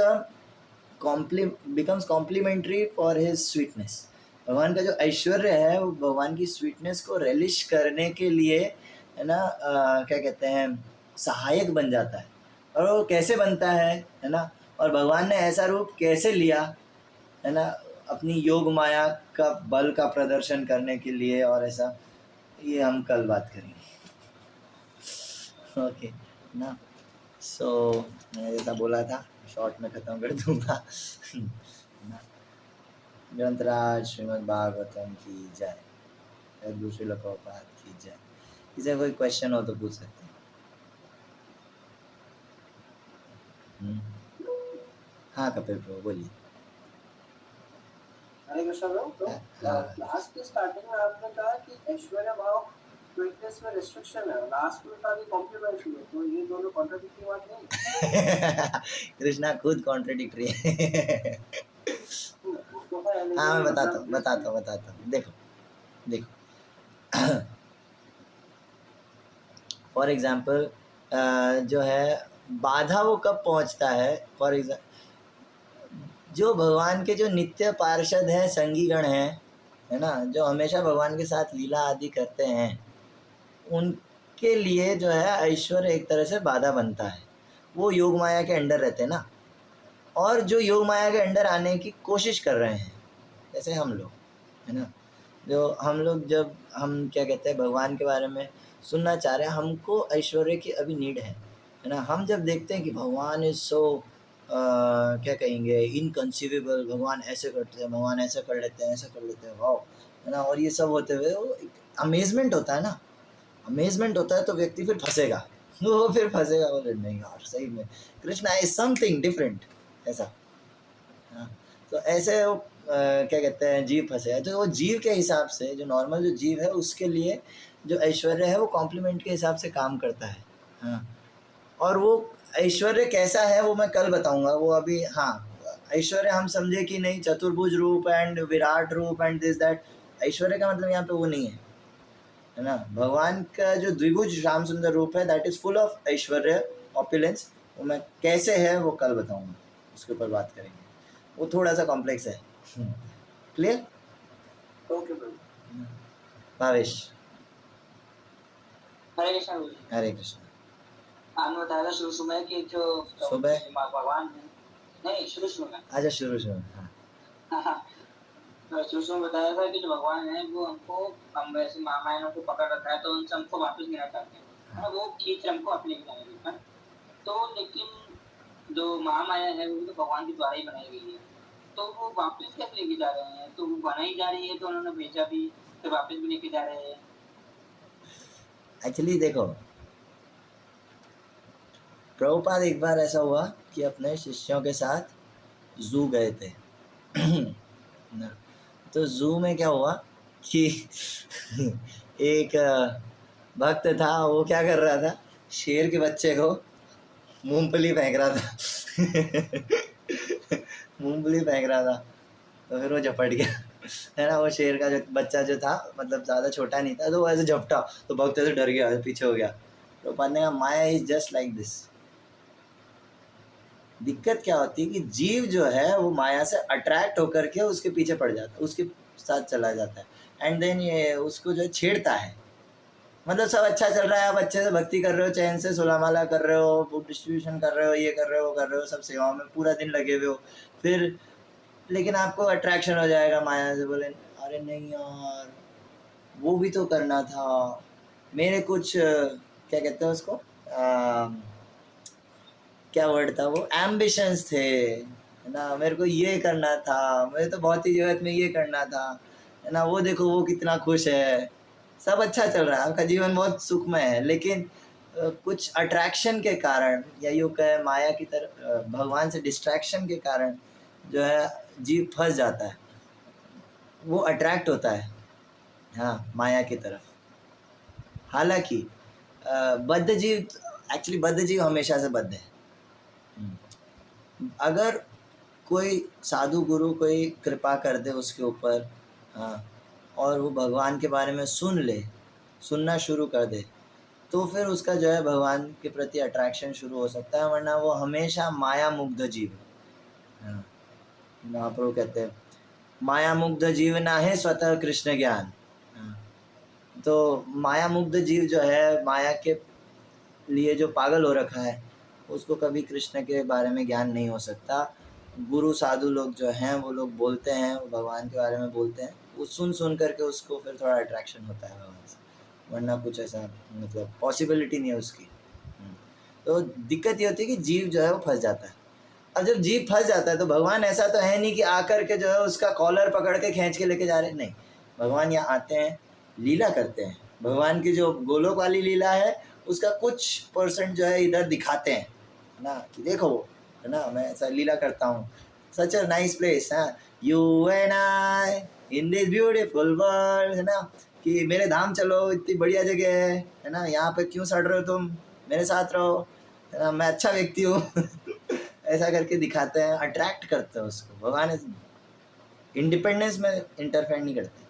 complementary for his sweetness. भगवान का जो ऐश्वर्य है वो भगवान की स्वीटनेस को रेलिश करने के लिए, है ना, क्या कहते हैं, सहायक बन जाता है। और वो कैसे बनता है ना, और भगवान ने ऐसा रूप कैसे लिया, है ना, अपनी योग माया का बल का प्रदर्शन करने के लिए, और ऐसा, ये हम कल बात करेंगे। ओके ना। सो मैंने जैसा बोला था शॉर्ट में ख़त्म कर दूंगा। ग्रंथराज श्रीमद् भागवतम की जय, दूसरे लोकोपात की जय। किसी कोई क्वेश्चन हो तो पूछ सकते हैं। हाँ कपिल प्रभु बोलिए। हरे कृष्ण प्रभु। तो लास्ट के स्टार्टिंग में आपने कहा कि ऐश्वर्य भाव स्वीटनेस में रिस्ट्रिक्शन है, लास्ट में कहा कि कॉम्प्लीमेंट्री है, तो ये दोनों कॉन्ट्राडिक्टरी बात नहीं? कृष्णा खुद कॉन्ट्राडिक्टरी है। हाँ मैं बताता हूँ। देखो फॉर एग्जाम्पल जो है बाधा वो कब पहुँचता है, फॉर एग्जाम्पल जो भगवान के जो नित्य पार्षद हैं, संगीगण हैं, है ना, जो हमेशा भगवान के साथ लीला आदि करते हैं, उनके लिए जो है ऐश्वर्य एक तरह से बाधा बनता है। वो योग माया के अंडर रहते हैं ना, और जो योग माया के अंडर आने की कोशिश कर रहे हैं, जैसे हम लोग, है ना, जो हम लोग जब हम क्या कहते हैं भगवान के बारे में सुनना चाह रहे हैं, हमको ऐश्वर्य की अभी नीड है ना। हम जब देखते हैं कि भगवान इज सो क्या कहेंगे इनकंसीवेबल, भगवान ऐसे करते हैं, भगवान ऐसा कर लेते हैं, ऐसा कर लेते हैं, वाओ, है ना, और ये सब होते हुए वो अमेजमेंट होता है ना, अमेजमेंट होता है, तो व्यक्ति फिर फंसेगा वो फिर फंसेगा, बोले नहीं यार सही में कृष्णा इज समथिंग डिफरेंट, ऐसा। हाँ, तो ऐसे वो क्या कहते हैं जीव फंसे है। तो वो जीव के हिसाब से, जो नॉर्मल जो जीव है उसके लिए जो ऐश्वर्य है वो कॉम्प्लीमेंट के हिसाब से काम करता है। हाँ, और वो ऐश्वर्य कैसा है वो मैं कल बताऊंगा। वो अभी, हाँ, ऐश्वर्य हम समझे कि नहीं चतुर्भुज रूप एंड विराट रूप एंड दिस दैट, ऐश्वर्य का मतलब यहाँ पे वो नहीं है ना। भगवान का जो द्विभुज श्याम सुंदर रूप है that is full of Aishwarya, opulence, वो मैं कैसे है वो कल बताऊंगा, उसके ऊपर बात करेंगे। वो थोड़ा सा कॉम्प्लेक्स है। क्लियर? ओके भाई। भावेश, हरे कृष्ण गुरु जी। हरे कृष्ण। आपने बताया था शुरू में कि जो सुबह भगवान है, नहीं शुरू में, अच्छा शुरू, हाँ तो शुरू में बताया था कि जो भगवान है वो हमको, हम वैसे महामाया को पकड़ रखा है तो उनसे हमको वापस लेना चाहते हैं, हाँ, वो खींच रहे हमको अपने बनाने के लिए। तो लेकिन जो महामाया है वो तो भगवान के द्वारा ही बनाई गई है, तो वो वापस कैसे लेके जा रहे हैं? तो वो बनाई जा रही है तो उन्होंने भेजा भी, तो वापस भी लेके जा रहे हैं। एक्चुअली देखो, प्रभुपाद एक बार ऐसा हुआ कि अपने शिष्यों के साथ जू गए थे ना, तो जू में क्या हुआ कि एक भक्त था, वो क्या कर रहा था, शेर के बच्चे को मूंगफली फेंक रहा था मूंगफली फेंक रहा था, तो फिर वो झपट गया है ना। वो शेर का जो बच्चा जो था, मतलब ज़्यादा छोटा नहीं था, तो वो ऐसे झपटा, तो भक्त ऐसे डर गया, पीछे हो गया। तो पढ़ने का माया इज जस्ट लाइक दिस। दिक्कत क्या होती है कि जीव जो है वो माया से अट्रैक्ट होकर के उसके पीछे पड़ जाता है, उसके साथ चला जाता है, एंड देन ये उसको जो है छेड़ता है। मतलब सब अच्छा चल रहा है, आप अच्छे से भक्ति कर रहे हो, चैन से सुलामाला कर रहे हो, बुक डिस्ट्रीब्यूशन कर रहे हो, ये कर रहे हो, वो कर रहे हो, सब सेवाओं में पूरा दिन लगे हुए हो, फिर लेकिन आपको अट्रैक्शन हो जाएगा माया से, बोले अरे नहीं यार वो भी तो करना था, मेरे कुछ क्या कहते हैं उसको, क्या वर्ड था वो, एम्बिशंस थे, है ना, मेरे को ये करना था, मेरे तो बहुत ही जगत में ये करना था, है ना, वो देखो वो कितना खुश है, सब अच्छा चल रहा है, आपका जीवन बहुत सुखमय है, लेकिन कुछ अट्रैक्शन के कारण, या यूँ कहे माया की तरफ, भगवान से डिस्ट्रैक्शन के कारण जो है जीव फंस जाता है, वो अट्रैक्ट होता है, हाँ, माया की तरफ। हालांकि बद्ध जीव, एक्चुअली बद्ध जीव हमेशा से बद्ध है। अगर कोई साधु गुरु कोई कृपा कर दे उसके ऊपर, हाँ, और वो भगवान के बारे में सुनना शुरू कर दे, तो फिर उसका जो है भगवान के प्रति अट्रैक्शन शुरू हो सकता है, वरना वो हमेशा माया मुग्ध जीव है। हाँ, महाप्रभु कहते हैं माया मुग्ध जीव ना है स्वतः कृष्ण ज्ञान। हाँ, तो माया मुग्ध जीव जो है, माया के लिए जो पागल हो रखा है, उसको कभी कृष्ण के बारे में ज्ञान नहीं हो सकता। गुरु साधु लोग जो हैं वो लोग बोलते हैं, वो भगवान के बारे में बोलते हैं, वो सुन करके उसको फिर थोड़ा अट्रैक्शन होता है भगवान से, वरना कुछ ऐसा मतलब पॉसिबिलिटी नहीं है उसकी। तो दिक्कत ये होती है कि जीव जो है वो फंस जाता है। अब जब जीव फंस जाता है तो भगवान ऐसा तो है नहीं कि आकर के जो है उसका कॉलर पकड़ के खींच के लेके जा रहे हैं, नहीं, भगवान यहाँ आते हैं, लीला करते हैं। भगवान की जो गोलोक वाली लीला है उसका कुछ परसेंट जो है इधर दिखाते हैं ना, कि देखो है ना, मैं ऐसा लीला करता हूँ, सच अ नाइस प्लेस, हाँ, you and I in this beautiful world, है ना, कि मेरे धाम चलो, इतनी बढ़िया जगह है ना, यहाँ पे क्यों सड़ रहे हो तुम, मेरे साथ रहो, है ना, मैं अच्छा व्यक्ति हूँ ऐसा करके दिखाते हैं, अट्रैक्ट करते हैं उसको। भगवान इंडिपेंडेंस में इंटरफेयर नहीं करते,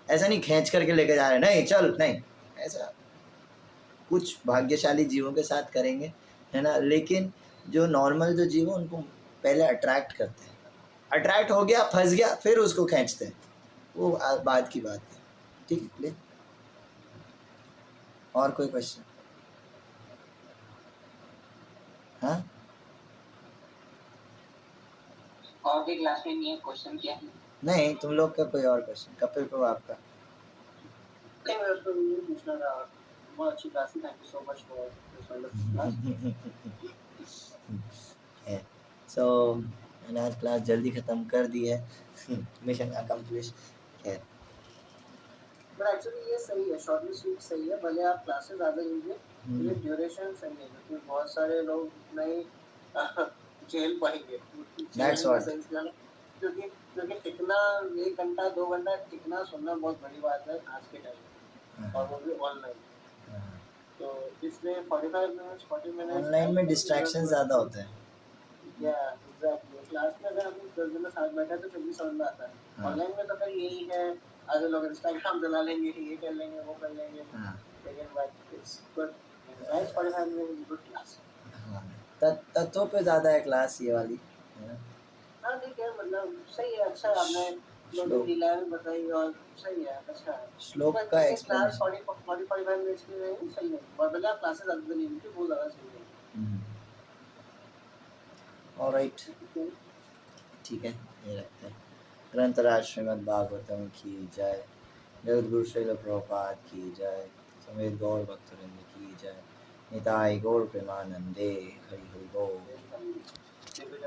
ऐसा नहीं खींच करके लेके जा रहे, नहीं चल, नहीं, ऐसा कुछ भाग्यशाली जीवों के साथ करेंगे, है ना, लेकिन जो नॉर्मल जो जीव है उनको पहले अट्रैक्ट करते हैं, अट्रैक्ट हो गया, फंस गया, फिर उसको खींचते हैं, वो बाद की बात है। ठीक है, और कोई क्वेश्चन? हाँ, और भी क्लास में नहीं है क्वेश्चन क्या है? नहीं तुम लोग का कोई और क्वेश्चन? कपिल प्रभु आपका? नहीं, मैं तो ये पूछना था, बहुत अच्छी क्लास थी, thank you so much for this wonderful class. So मैंने आज क्लास जल्दी ख़त्म कर दी है। Mission accomplished. खैर, बट एक्चुअली ये सही है, शॉर्ट एंड स्वीट सही है, भले आप क्लासेस ज़्यादा लीजिए, ये ड्यूरेशन सही है, क्योंकि बहुत सारे लोग नहीं झेल पाएंगे। That's झेलने का what. सेंस क्या है? क्योंकि क्योंकि टिकना 1 घंटा 2 घंटा टिकना सुनना बहुत बड़ी बात है आज के टाइम में, और वो भी ऑनलाइन। तो इसलिए 45 मिनट्स 40 मिनट्स ऑनलाइन में डिस्ट्रैक्शन ज़्यादा होते हैं। या एग्जैक्टली, क्लास में अगर हम 10 जने साथ बैठे हैं तो फिर भी समझ में आता है। हाँ। ऑनलाइन में तो फिर यही है, आधे लोग इंस्टाग्राम चला लेंगे, ये कर लेंगे, वो कर लेंगे, हाँ, लेकिन but it's good, nice 45 minutes good class. हाँ, तत्वों पे ज़्यादा है क्लास ये वाली, है ना? हाँ ठीक है, मतलब सही है, अच्छा है, आपने दो-तीन श्लोक लीलाएं बताई और सही है, अच्छा है। श्लोक बट का ये क्लास एक्सप्लेनेशन। 45 मिनट्स की नहीं सही है, और भले आप क्लासेस ज़्यादा नहीं लीजिए, वो ज़्यादा सही है। ऑलराइट, ठीक है, ये रखते हैं। ग्रंथराज श्रीमद् भागवतम की जय, जगद्गुरु श्रील प्रभुपाद की जय, समेत गौर भक्तवृंद की जय, निताई गौर प्रेमानंदे, हरि हरि बोल। ठीक है।